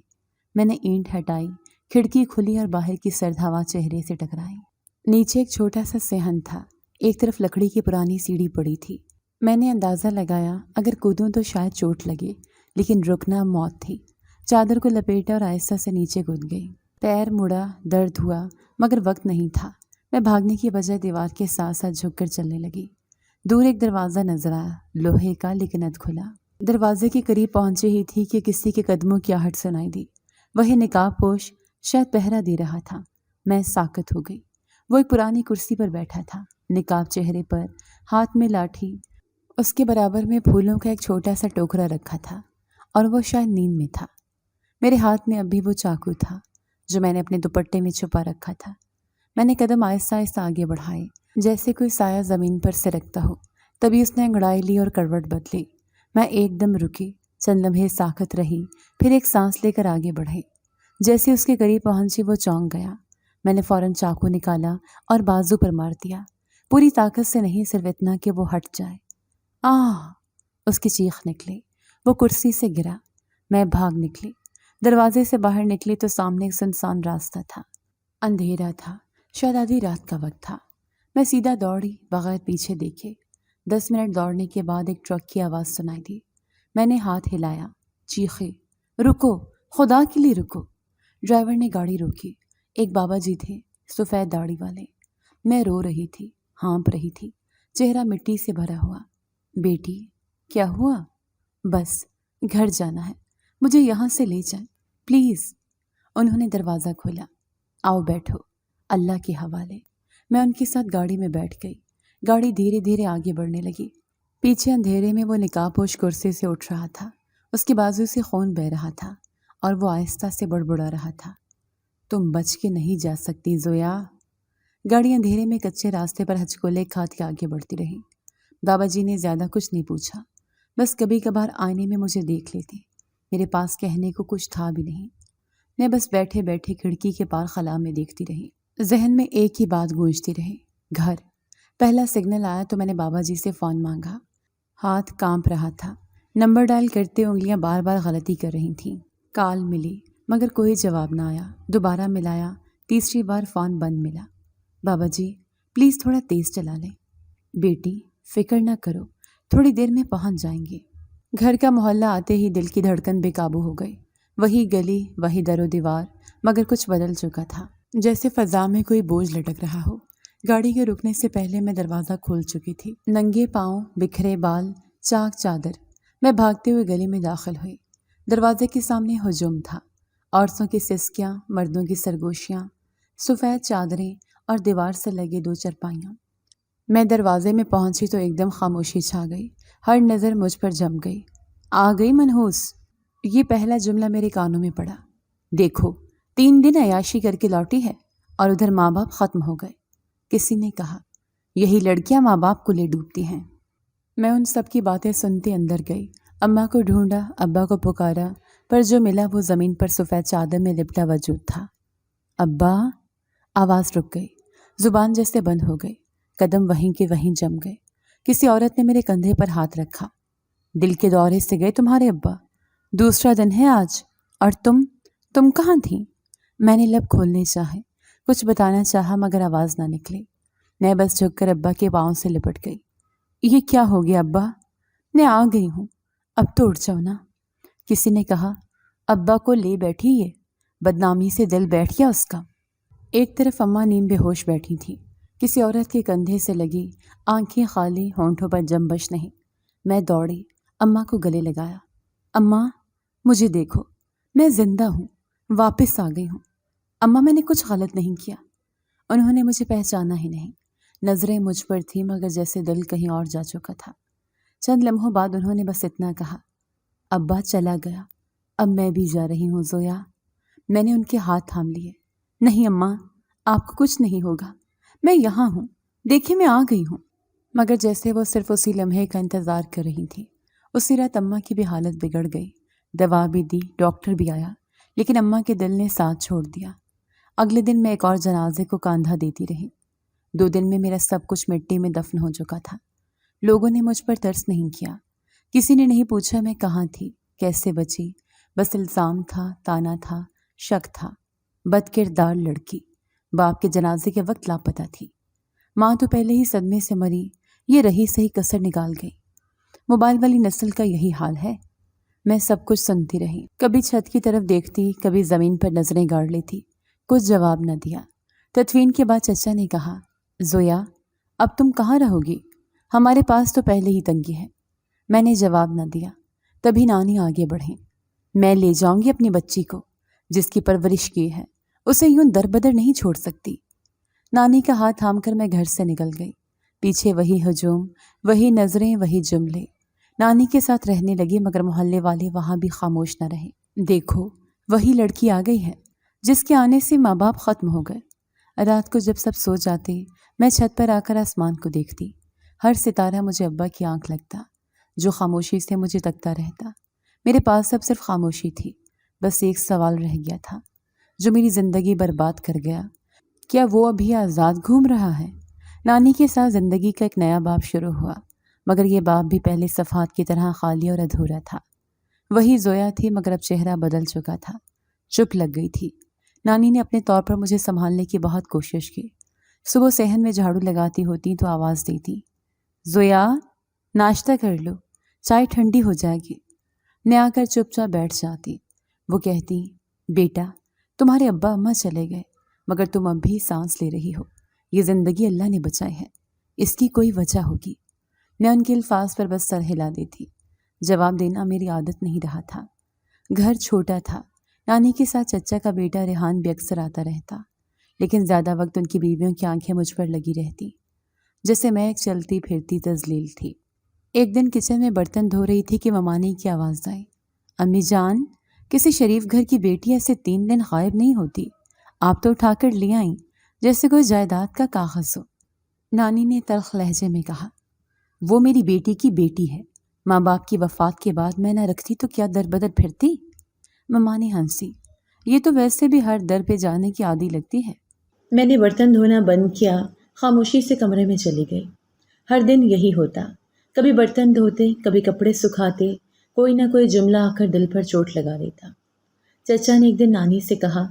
میں نے اینٹ ہٹائی، کھڑکی کھلی اور باہر کی سرد ہوا چہرے سے ٹکرائی۔ نیچے ایک چھوٹا سا صحن تھا، ایک طرف لکڑی کی پرانی سیڑھی پڑی تھی۔ میں نے اندازہ لگایا اگر کودوں تو شاید چوٹ لگے، لیکن رکنا موت تھی۔ چادر کو لپیٹا اور آہستہ سے نیچے کود گئی۔ پیر مڑا، درد ہوا، مگر وقت نہیں تھا۔ میں بھاگنے کی بجائے دیوار کے ساتھ ساتھ جھک کر چلنے لگی۔ دور ایک دروازہ نظر آیا، لوہے کا لیکن اد کھلا۔ دروازے کے قریب پہنچے ہی تھی کہ کسی کے قدموں کی آہٹ سنائی دی۔ وہی نقاب پوش شاید پہرا دے رہا تھا۔ میں ساکت ہو گئی۔ وہ ایک پرانی کرسی پر بیٹھا تھا، نقاب چہرے پر، ہاتھ میں لاٹھی، اس کے برابر میں پھولوں کا ایک چھوٹا سا ٹوکرا رکھا تھا، اور وہ شاید نیند میں تھا۔ میرے ہاتھ میں اب بھی وہ چاقو تھا جو میں نے اپنے دوپٹے میں چھپا رکھا تھا۔ میں نے قدم آہستہ آہستہ آگے بڑھائے، جیسے کوئی سایہ زمین پر سرکتا ہو۔ تبھی اس نے انگڑائی لی اور کروٹ بدلی۔ میں ایک دم رکی، چند لمحے ساکت رہی، پھر ایک سانس لے کر آگے بڑھی۔ جیسے اس کے قریب پہنچی وہ چونک گیا۔ میں نے فوراً چاقو نکالا اور بازو پر مار دیا، پوری طاقت سے نہیں، صرف اتنا کہ وہ ہٹ جائے۔ آہ! اس کی چیخ نکلی۔ وہ کرسی سے گرا۔ میں بھاگ نکلی۔ دروازے سے باہر نکلی تو سامنے ایک سنسان راستہ تھا۔ اندھیرا تھا، شاید آدھی رات کا وقت تھا۔ میں سیدھا دوڑی، بغیر پیچھے دیکھے۔ 10 منٹ دوڑنے کے بعد ایک ٹرک کی آواز سنائی دی۔ میں نے ہاتھ ہلایا، چیخی، رکو، خدا کے لیے رکو! ڈرائیور نے گاڑی روکی۔ ایک بابا جی تھے، سفید داڑھی والے۔ میں رو رہی تھی، ہانپ رہی تھی، چہرہ مٹی سے بھرا ہوا۔ بیٹی، کیا ہوا؟ بس گھر جانا ہے، مجھے یہاں سے لے جائیں پلیز۔ انہوں نے دروازہ کھولا۔ آؤ بیٹھو، اللہ کے حوالے۔ میں ان کے ساتھ گاڑی میں بیٹھ گئی۔ گاڑی دھیرے دھیرے آگے بڑھنے لگی۔ پیچھے اندھیرے میں وہ نقاب پوش کرسی سے اٹھ رہا تھا۔ اس کے بازو سے خون بہہ رہا تھا اور وہ آہستہ سے بڑبڑا رہا تھا۔ تم بچ کے نہیں جا سکتی زویا۔ گاڑی اندھیرے میں کچے راستے پر ہچکولے کھاتی آگے بڑھتی رہی۔ بابا جی نے زیادہ کچھ نہیں پوچھا، بس کبھی کبھار آئینے میں مجھے دیکھ لیتے۔ میرے پاس کہنے کو کچھ تھا بھی نہیں۔ میں بس بیٹھے بیٹھے کھڑکی کے پار خلا میں دیکھتی رہی۔ ذہن میں ایک ہی بات گونجتی رہی، گھر۔ پہلا سگنل آیا تو میں نے بابا جی سے فون مانگا۔ ہاتھ کانپ رہا تھا، نمبر ڈائل کرتے انگلیاں بار بار غلطی کر رہی تھیں۔ کال ملی مگر کوئی جواب نہ آیا۔ دوبارہ ملایا، تیسری بار فون بند ملا۔ بابا جی پلیز تھوڑا تیز چلا لیں۔ بیٹی فکر نہ کرو، تھوڑی دیر میں پہنچ جائیں گے۔ گھر کا محلہ آتے ہی دل کی دھڑکن بے قابو ہو گئی۔ وہی گلی، وہی در و دیوار، مگر کچھ بدل چکا تھا، جیسے فضا میں کوئی بوجھ لٹک رہا ہو۔ گاڑی کے رکنے سے پہلے میں دروازہ کھول چکی تھی۔ ننگے پاؤں، بکھرے بال، چاک چادر، میں بھاگتے ہوئے گلی میں داخل ہوئی۔ دروازے کے سامنے ہجوم تھا، عورتوں کی سسکیاں، مردوں کی سرگوشیاں، سفید چادریں اور دیوار سے لگے 2 چرپائیاں۔ میں دروازے میں پہنچی تو ایک دم خاموشی چھا گئی۔ ہر نظر مجھ پر جم گئی۔ آ گئی منحوس! یہ پہلا جملہ میرے کانوں میں پڑا۔ دیکھو 3 دن عیاشی کر کے لوٹی ہے اور ادھر ماں باپ ختم ہو گئے۔ کسی نے کہا، یہی لڑکیاں ماں باپ کو لے ڈوبتی ہیں۔ میں ان سب کی باتیں سنتے اندر گئی۔ اماں کو ڈھونڈا، ابا کو پکارا، پر جو ملا وہ زمین پر سفید چادر میں لپٹا وجود تھا۔ ابا! آواز رک گئی، زبان جیسے بند ہو گئی، قدم وہیں کے وہیں جم گئے۔ کسی عورت نے میرے کندھے پر ہاتھ رکھا۔ دل کے دورے سے گئے تمہارے ابا؟ دوسرا دن ہے آج، اور تم کہاں تھیں؟ میں نے لب کھولنے چاہے، کچھ بتانا چاہا مگر آواز نہ نکلی۔ میں بس جھک کر ابا کے پاؤں سے لپٹ گئی۔ یہ کیا ہو گیا ابا؟ میں آ گئی ہوں، اب تو اٹھ جاؤ نا۔ کسی نے کہا، ابا کو لے بیٹھی یہ، بدنامی سے دل بیٹھ گیا اس کا۔ ایک طرف اماں نیم بے ہوش بیٹھی تھی، کسی عورت کے کندھے سے لگی، آنکھیں خالی، ہونٹوں پر جنبش نہیں۔ میں دوڑی، اماں کو گلے لگایا۔ اماں مجھے دیکھو، میں زندہ ہوں، واپس آ گئی ہوں۔ اماں میں نے کچھ غلط نہیں کیا۔ انہوں نے مجھے پہچانا ہی نہیں، نظریں مجھ پر تھیں مگر جیسے دل کہیں اور جا چکا تھا۔ چند لمحوں بعد انہوں نے بس اتنا کہا، ابا چلا گیا، اب میں بھی جا رہی ہوں زویا۔ میں نے ان کے ہاتھ تھام لیے۔ نہیں اماں، آپ کو کچھ نہیں ہوگا، میں یہاں ہوں، دیکھیں میں آ گئی ہوں۔ مگر جیسے وہ صرف اسی لمحے کا انتظار کر رہی تھی۔ اسی رات اماں کی بھی حالت بگڑ گئی، دوا بھی دی، ڈاکٹر بھی آیا، لیکن اماں کے دل نے ساتھ چھوڑ دیا۔ اگلے دن میں ایک اور جنازے کو کاندھا دیتی رہی۔ 2 دن میں میرا سب کچھ مٹی میں دفن ہو چکا تھا۔ لوگوں نے مجھ پر ترس نہیں کیا، کسی نے نہیں پوچھا میں کہاں تھی، کیسے بچی۔ بس الزام تھا، تانا تھا، شک تھا۔ بد کردار لڑکی، باپ کے جنازے کے وقت لاپتہ تھی۔ ماں تو پہلے ہی صدمے سے مری، یہ رہی صحیح کسر نکال گئی۔ موبائل والی نسل کا یہی حال ہے۔ میں سب کچھ سنتی رہی، کبھی چھت کی طرف دیکھتی، کبھی زمین پر نظریں گاڑ لیتی، کچھ جواب نہ دیا۔ تدفین کے بعد چچا نے کہا، زویا اب تم کہاں رہو گی؟ ہمارے پاس تو پہلے ہی تنگی ہے۔ میں نے جواب نہ دیا۔ تبھی نانی آگے بڑھیں۔ میں لے جاؤں گی اپنی بچی کو، جس کی پرورش کی ہے، اسے یوں در بدر نہیں چھوڑ سکتی۔ نانی کا ہاتھ تھام کر میں گھر سے نکل گئی۔ پیچھے وہی ہجوم، وہی نظریں، وہی جملے۔ نانی کے ساتھ رہنے لگی مگر محلے والے وہاں بھی خاموش نہ رہے۔ دیکھو وہی لڑکی آ گئی ہے جس کے آنے سے ماں باپ ختم ہو گئے۔ رات کو جب سب سو جاتے میں چھت پر آ کر آسمان کو دیکھتی، ہر ستارہ مجھے ابا کی آنکھ لگتا جو خاموشی سے مجھے تکتا رہتا۔ میرے پاس اب صرف خاموشی تھی، بس ایک سوال رہ گیا تھا جو میری زندگی برباد کر گیا۔ کیا وہ ابھی آزاد گھوم رہا ہے؟ نانی کے ساتھ زندگی کا ایک نیا باب شروع ہوا، مگر یہ باب بھی پہلے صفحات کی طرح خالی اور ادھورا تھا۔ وہی زویا تھی، مگر اب چہرہ بدل چکا تھا۔ چپ لگ گئی تھی۔ نانی نے اپنے طور پر مجھے سنبھالنے کی بہت کوشش کی۔ صبح صحن میں جھاڑو لگاتی ہوتی تو آواز دیتی، زویا ناشتہ کر لو، چائے ٹھنڈی ہو جائے گی۔ میں آ کر چپ چاپ بیٹھ جاتی۔ وہ کہتی، بیٹا تمہارے ابا اماں چلے گئے، مگر تم اب بھی سانس لے رہی ہو۔ یہ زندگی اللہ نے بچائی ہے، اس کی کوئی وجہ ہوگی۔ میں ان کے الفاظ پر بس سر ہلا دیتی۔ جواب دینا میری عادت نہیں رہا تھا۔ گھر چھوٹا تھا، نانی کے ساتھ چچا کا بیٹا ریحان بھی اکثر آتا رہتا، لیکن زیادہ وقت ان کی بیویوں کی آنکھیں مجھ پر لگی رہتی، جیسے میں ایک چلتی پھرتی تذلیل تھی۔ ایک دن کچن میں برتن دھو رہی تھی کہ ممانی کی آواز آئی، امی جان کسی شریف گھر کی بیٹی ایسے 3 دن غائب نہیں ہوتی، آپ تو اٹھا کر لے آئیں جیسے کوئی جائیداد کا کاغذ ہو۔ نانی نے تلخ لہجے میں کہا، وہ میری بیٹی کی بیٹی ہے، ماں باپ کی وفات کے بعد میں نہ رکھتی تو کیا در بدر پھرتی؟ مما نے ہنسی، یہ تو ویسے بھی ہر در پہ جانے کی عادی لگتی ہے۔ میں نے برتن دھونا بند کیا، خاموشی سے کمرے میں چلی گئی۔ ہر دن یہی ہوتا، کبھی برتن دھوتے، کبھی کپڑے سکھاتے، کوئی نہ کوئی جملہ آ کر دل پر چوٹ لگا دیتا۔ چچا نے ایک دن نانی سے کہا،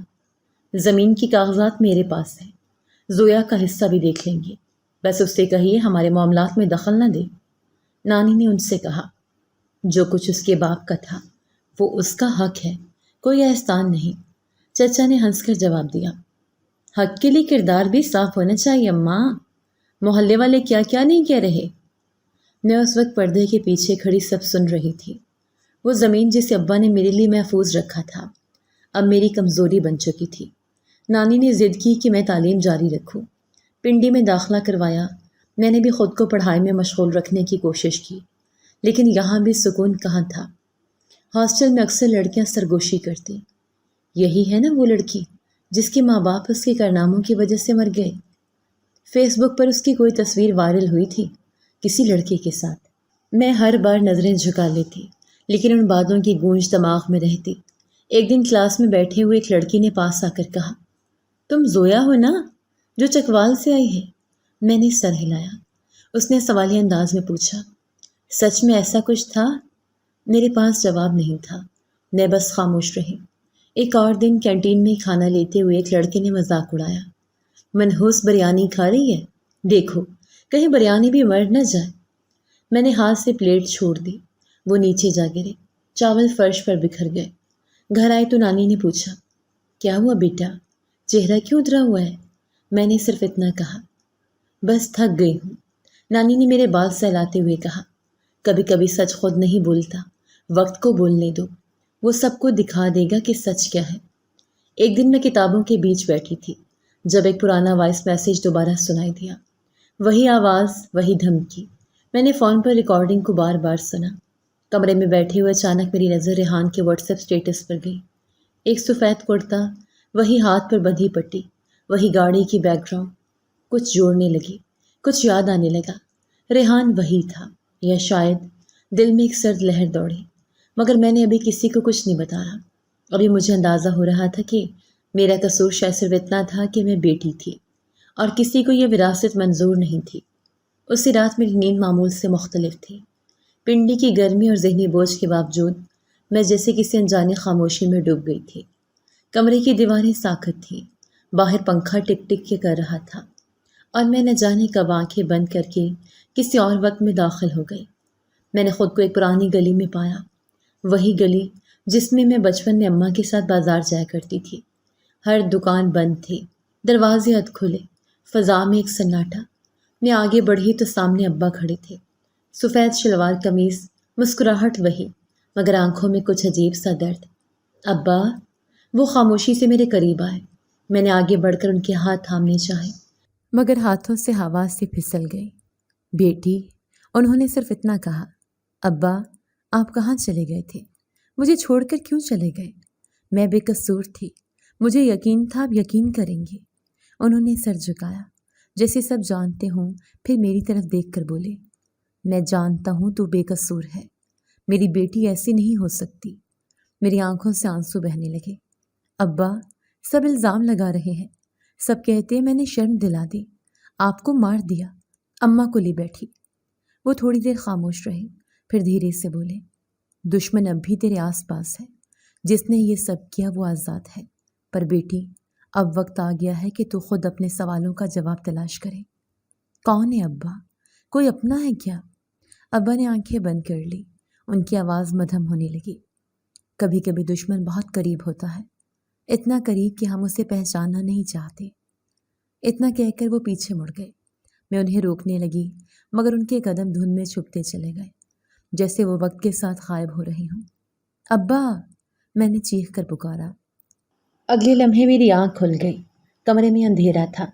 زمین کی کاغذات میرے پاس ہیں، زویا کا حصہ بھی دیکھ لیں گے، بس اس سے کہیے ہمارے معاملات میں دخل نہ دے۔ نانی نے ان سے کہا، جو کچھ اس کے باپ کا تھا وہ اس کا حق ہے، کوئی احسان نہیں۔ چچا نے ہنس کر جواب دیا، حق کے لیے کردار بھی صاف ہونا چاہیے اماں، محلے والے کیا کیا نہیں کہہ رہے۔ میں اس وقت پردے کے پیچھے کھڑی سب سن رہی تھی۔ وہ زمین جسے ابا نے میرے لیے محفوظ رکھا تھا اب میری کمزوری بن چکی تھی۔ نانی نے ضد کی کہ میں تعلیم جاری رکھوں۔ پنڈی میں داخلہ کروایا۔ میں نے بھی خود کو پڑھائی میں مشغول رکھنے کی کوشش کی، لیکن یہاں بھی سکون کہاں تھا۔ ہاسٹل میں اکثر لڑکیاں سرگوشی کرتی، یہی ہے نا وہ لڑکی جس کے ماں باپ اس کے کارناموں کی وجہ سے مر گئے۔ فیس بک پر اس کی کوئی تصویر وائرل ہوئی تھی کسی لڑکے کے ساتھ۔ میں ہر بار نظریں جھکا لیتی، لیکن ان باتوں کی گونج دماغ میں رہتی۔ ایک دن کلاس میں بیٹھے ہوئے ایک لڑکی نے پاس آ کر کہا، تم زویا ہو نا جو چکوال سے آئی ہے؟ میں نے سر ہلایا۔ اس نے سوالیہ انداز میں پوچھا، سچ میں ایسا کچھ تھا؟ میرے پاس جواب نہیں تھا، میں بس خاموش رہی۔ ایک اور دن کینٹین میں کھانا لیتے ہوئے ایک لڑکے نے مذاق اڑایا، منحوس بریانی کھا رہی ہے، دیکھو کہیں بریانی بھی مر نہ جائے۔ میں نے ہاتھ سے پلیٹ چھوڑ دی، وہ نیچے جا گرے، چاول فرش پر بکھر گئے۔ گھر آئے تو نانی نے پوچھا، کیا ہوا بیٹا، چہرہ کیوں اترا ہوا ہے؟ میں نے صرف اتنا کہا، بس تھک گئی ہوں۔ نانی نے میرے بال سہلاتے ہوئے کہا، کبھی کبھی سچ خود نہیں بولتا، وقت کو بولنے دو، وہ سب کو دکھا دے گا کہ سچ کیا ہے۔ ایک دن میں کتابوں کے بیچ بیٹھی تھی جب ایک پرانا وائس میسیج دوبارہ سنائی دیا، وہی آواز، وہی دھمکی۔ میں نے فون پر ریکارڈنگ کو بار بار سنا۔ کمرے میں بیٹھے ہوئے اچانک میری نظر ریحان کے واٹس ایپ سٹیٹس پر گئی۔ ایک سفید کرتا، وہی ہاتھ پر بندھی پٹی، وہی گاڑی کی بیک گراؤنڈ۔ کچھ جوڑنے لگی، کچھ یاد آنے لگا۔ ریحان وہی تھا، یا شاید دل میں ایک سرد لہر دوڑی، مگر میں نے ابھی کسی کو کچھ نہیں بتایا۔ ابھی مجھے اندازہ ہو رہا تھا کہ میرا قصور شاید صرف اتنا تھا کہ میں بیٹی تھی اور کسی کو یہ وراثت منظور نہیں تھی۔ اسی رات میری نیند معمول سے مختلف تھی۔ پنڈی کی گرمی اور ذہنی بوجھ کے باوجود میں جیسے کسی انجانی خاموشی میں ڈوب گئی تھی۔ کمرے کی دیواریں ساکت تھیں، باہر پنکھا ٹک ٹک کے کر رہا تھا، اور میں نہ جانے کب آنکھیں بند کر کے کسی اور وقت میں داخل ہو گئی۔ میں نے خود کو ایک پرانی گلی میں پایا، وہی گلی جس میں بچپن میں اماں کے ساتھ بازار جایا کرتی تھی۔ ہر دکان بند تھی، دروازے ادھ کھلے، فضا میں ایک سناٹا۔ میں آگے بڑھی تو سامنے ابا کھڑے تھے، سفید شلوار قمیض، مسکراہٹ وہی، مگر آنکھوں میں کچھ عجیب سا درد۔ ابا! وہ خاموشی سے میرے قریب آئے۔ میں نے آگے بڑھ کر ان کے ہاتھ تھامنے چاہے، مگر ہاتھوں سے ہوا سے پھسل گئی۔ بیٹی، انہوں نے صرف اتنا کہا، ابا آپ کہاں چلے گئے تھے؟ مجھے چھوڑ کر کیوں چلے گئے؟ میں بے قصور تھی، مجھے یقین تھا آپ یقین کریں گے۔ انہوں نے سر جھکایا، جیسے سب جانتے ہوں، پھر میری طرف دیکھ کر بولے، میں جانتا ہوں تو بے قصور ہے، میری بیٹی ایسی نہیں ہو سکتی۔ میری آنکھوں سے آنسو بہنے لگے۔ ابا، سب الزام لگا رہے ہیں، سب کہتے ہیں میں نے شرم دلا دی، آپ کو مار دیا۔ اماں کو لی بیٹھی۔ وہ تھوڑی دیر خاموش رہے، پھر دھیرے سے بولے، دشمن اب بھی تیرے آس پاس ہے، جس نے یہ سب کیا وہ آزاد ہے، پر بیٹی اب وقت آ گیا ہے کہ تو خود اپنے سوالوں کا جواب تلاش کرے۔ کون ہے ابا؟ کوئی اپنا ہے کیا؟ ابا نے آنکھیں بند کر لی، ان کی آواز مدھم ہونے لگی۔ کبھی کبھی دشمن بہت قریب ہوتا ہے، اتنا قریب کہ ہم اسے پہچاننا نہیں چاہتے۔ اتنا کہہ کر وہ پیچھے مڑ گئے۔ میں انہیں روکنے لگی، مگر ان کے قدم دھند میں چھپتے چلے گئے، جیسے وہ وقت کے ساتھ غائب ہو رہی ہوں۔ ابا، میں نے چیخ کر پکارا۔ اگلے لمحے میری آنکھ کھل گئی۔ کمرے میں اندھیرا تھا،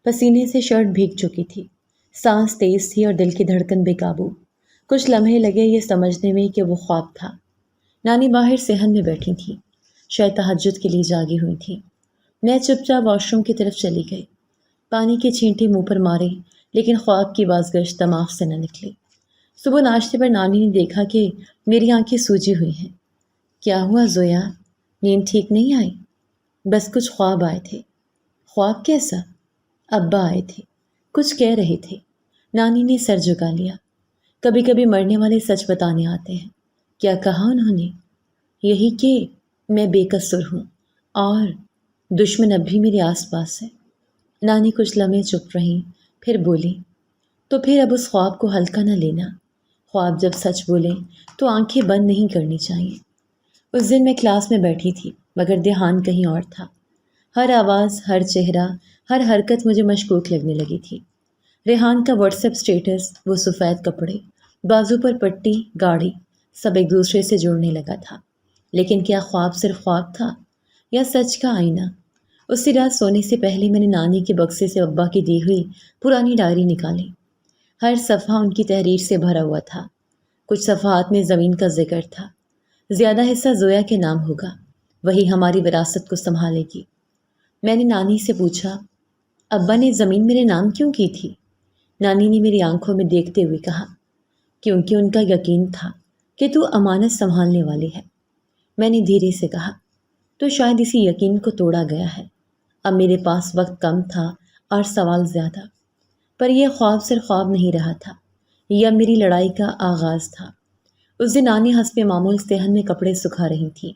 پسینے سے شرٹ بھیگ چکی تھی، سانس تیز تھی اور دل کی دھڑکن بے قابو۔ کچھ لمحے لگے یہ سمجھنے میں کہ وہ خواب تھا۔ نانی باہر صحن میں بیٹھی تھی، شاید تہجد کے لیے جاگی ہوئی تھی۔ میں چپ چاپ واش روم کی طرف چلی گئی، پانی کے چھینٹے منہ پر مارے، لیکن خواب کی بازگشت دماغ سے نہ نکلی۔ صبح ناشتے پر نانی نے دیکھا کہ میری آنکھیں سوجی ہوئی ہیں۔ کیا ہوا زویا؟ نیند ٹھیک نہیں آئی؟ بس کچھ خواب آئے تھے۔ خواب کیسا؟ ابا آئے تھے، کچھ کہہ رہے تھے۔ نانی نے سر جھکا لیا۔ کبھی کبھی مرنے والے سچ بتانے آتے ہیں۔ کیا کہا انہوں نے؟ یہی کہ میں بے قصور ہوں اور دشمن اب بھی میرے آس پاس ہے۔ نانی کچھ لمحے چپ رہیں، پھر بولی، تو پھر اب اس خواب کو ہلکا نہ لینا۔ خواب جب سچ بولے تو آنکھیں بند نہیں کرنی چاہیے۔ اس دن میں کلاس میں بیٹھی تھی، مگر دھیان کہیں اور تھا۔ ہر آواز، ہر چہرہ، ہر حرکت مجھے مشکوک لگنے لگی تھی۔ ریحان کا واٹس ایپ سٹیٹس، وہ سفید کپڑے، بازو پر پٹی، گاڑی، سب ایک دوسرے سے جڑنے لگا تھا۔ لیکن کیا خواب صرف خواب تھا یا سچ کا آئینہ؟ اسی رات سونے سے پہلے میں نے نانی کے بکسے سے ابا کی دی ہوئی پرانی ڈائری نکالی۔ ہر صفحہ ان کی تحریر سے بھرا ہوا تھا۔ کچھ صفحات میں زمین کا ذکر تھا۔ زیادہ حصہ زویا کے نام ہوگا، وہی ہماری وراثت کو سنبھالے گی۔ میں نے نانی سے پوچھا، ابا نے زمین میرے نام کیوں کی تھی؟ نانی نے میری آنکھوں میں دیکھتے ہوئے کہا، کیونکہ ان کا یقین تھا کہ تو امانت سنبھالنے والی ہے۔ میں نے دھیرے سے کہا، تو شاید اسی یقین کو توڑا گیا ہے۔ اب میرے پاس وقت کم تھا اور سوال زیادہ، پر یہ خواب صرف خواب نہیں رہا تھا، یہ اب میری لڑائی کا آغاز تھا۔ اس دن نانی حسب معمول صحن میں کپڑے سکھا رہی تھی۔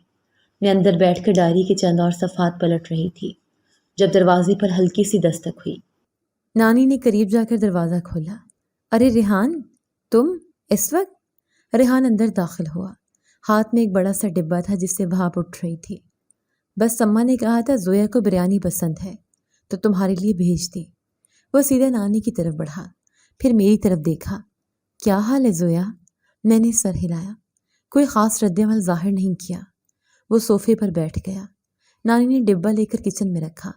میں اندر بیٹھ کر ڈائری کے چند اور صفحات پلٹ رہی تھی جب دروازے پر ہلکی سی دستک ہوئی۔ نانی نے قریب جا کر دروازہ کھولا۔ ارے ریحان، تم اس وقت؟ ریحان اندر داخل ہوا۔ ہاتھ میں ایک بڑا سا ڈبہ تھا جس سے بھاپ اٹھ رہی تھی۔ بس اماں نے کہا تھا زویا کو بریانی پسند ہے تو تمہارے لیے بھیج دی۔ وہ سیدھا نانی کی طرف بڑھا، پھر میری طرف دیکھا۔ کیا حال ہے زویا؟ میں نے سر ہلایا۔ کوئی خاص رد عمل ظاہر نہیں کیا۔ وہ صوفے پر بیٹھ گیا۔ نانی نے ڈبہ لے کر کچن میں رکھا۔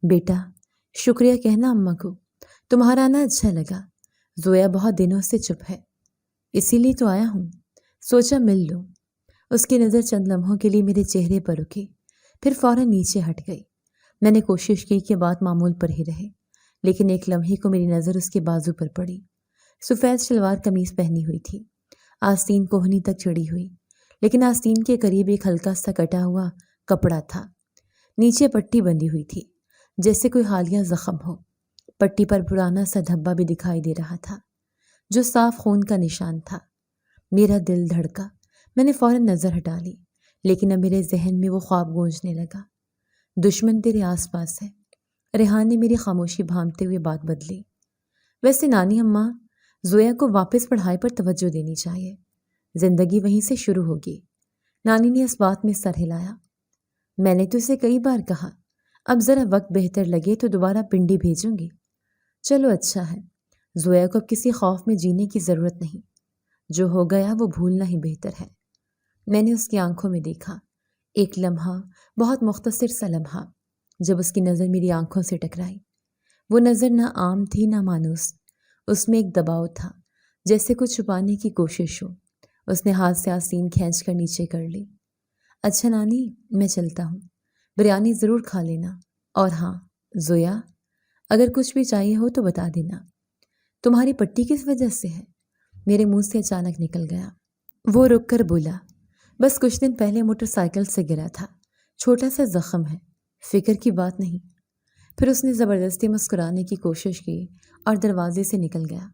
بیٹا، شکریہ کہنا اماں کو، تمہارا آنا اچھا لگا۔ زویا بہت دنوں سے چپ ہے، اسی لیے تو آیا ہوں، سوچا مل لوں۔ اس کی نظر چند لمحوں کے لیے میرے چہرے پر رکی، پھر فوراً نیچے ہٹ گئی۔ میں نے کوشش کی کہ بات معمول پر ہی رہے، لیکن ایک لمحے کو میری نظر اس کے بازو پر پڑی۔ سفید شلوار قمیص پہنی ہوئی تھی، آستین کوہنی تک چڑھی ہوئی، لیکن آستین کے قریب ایک ہلکا سا کٹا ہوا کپڑا تھا۔ نیچے پٹی بندھی ہوئی تھی، جیسے کوئی حالیہ زخم ہو۔ پٹی پر پرانا سا دھبا بھی دکھائی دے رہا تھا، جو صاف خون کا نشان تھا۔ میرا دل دھڑکا۔ میں نے فوراً نظر ہٹا لی، لیکن اب میرے ذہن میں وہ خواب گونجنے لگا۔ دشمن تیرے آس پاس ہے۔ ریحان نے میری خاموشی بھانپتے ہوئے بات بدلی۔ ویسے نانی اماں، زویا کو واپس پڑھائی پر توجہ دینی چاہیے، زندگی وہیں سے شروع ہوگی۔ نانی نے اس بات میں سر ہلایا۔ میں نے تو اسے کئی بار کہا، اب ذرا وقت بہتر لگے تو دوبارہ پنڈی بھیجوں گی۔ چلو اچھا ہے، زویا کو اب کسی خوف میں جینے کی ضرورت نہیں، جو ہو گیا وہ بھولنا ہی بہتر ہے۔ میں نے اس کی آنکھوں میں دیکھا، ایک لمحہ، بہت مختصر سا لمحہ، جب اس کی نظر میری آنکھوں سے ٹکرائی۔ وہ نظر نہ عام تھی نہ مانوس، اس میں ایک دباؤ تھا، جیسے کچھ چھپانے کی کوشش ہو۔ اس نے ہاتھ سے آستین کھینچ کر نیچے کر لی۔ اچھا نانی، میں چلتا ہوں، بریانی ضرور کھا لینا، اور ہاں زویا، اگر کچھ بھی چاہیے ہو تو بتا دینا۔ تمہاری پٹی کس وجہ سے ہے؟ میرے منہ سے اچانک نکل گیا۔ وہ رک کر بولا، بس کچھ دن پہلے موٹر سائیکل سے گرا تھا، چھوٹا سا زخم ہے، فکر کی بات نہیں۔ پھر اس نے زبردستی مسکرانے کی کوشش کی اور دروازے سے نکل گیا۔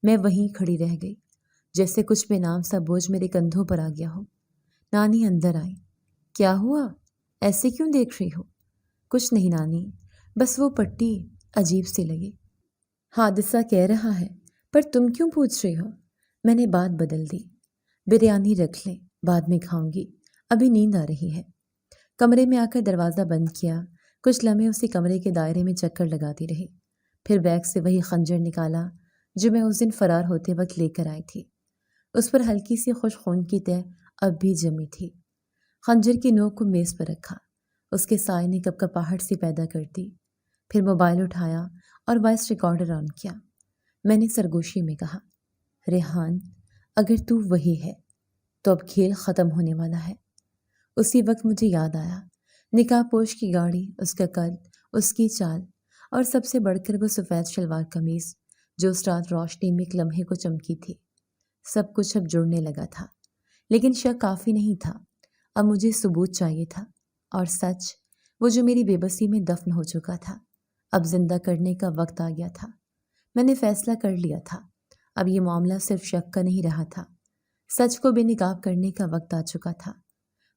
میں وہیں کھڑی رہ گئی، جیسے کچھ بے نام سا بوجھ میرے کندھوں پر آ گیا ہو۔ نانی اندر آئی۔ کیا ہوا؟ ایسے کیوں دیکھ رہی ہو؟ کچھ نہیں نانی، بس وہ پٹی عجیب سی لگی۔ حادثہ کہہ رہا ہے، پر تم کیوں پوچھ رہی ہو؟ میں نے بات بدل دی۔ بریانی رکھ لیں، بعد میں کھاؤں گی، ابھی نیند آ رہی ہے۔ کمرے میں آ کر دروازہ بند کیا، کچھ لمحے اسی کمرے کے دائرے میں چکر لگاتی رہی، پھر بیگ سے وہی خنجر نکالا جو میں اس دن فرار ہوتے وقت لے کر آئی تھی۔ اس پر ہلکی سی خوش خون کی تہ اب بھی جمی تھی۔ خنجر کی نوک کو میز پر رکھا، اس کے سائے نے کپ کپاہٹ سی پیدا کر دی۔ پھر موبائل اٹھایا اور وائس ریکارڈر آن کیا۔ میں نے سرگوشی میں کہا، ریحان، اگر تو وہی ہے تو اب کھیل ختم ہونے والا ہے۔ اسی وقت مجھے یاد آیا، نکاح پوش کی گاڑی، اس کا قد، اس کی چال، اور سب سے بڑھ کر وہ سفید شلوار قمیض جو اس رات روشنی میں ایک لمحے کو چمکی تھی۔ سب کچھ اب جڑنے لگا تھا، لیکن شک کافی نہیں تھا۔ اب مجھے ثبوت چاہیے تھا، اور سچ، وہ جو میری بے بسی میں دفن ہو چکا تھا، اب زندہ کرنے کا وقت آ گیا تھا۔ میں نے فیصلہ کر لیا تھا، اب یہ معاملہ صرف شک کا نہیں رہا تھا، سچ کو بے نقاب کرنے کا وقت آ چکا تھا۔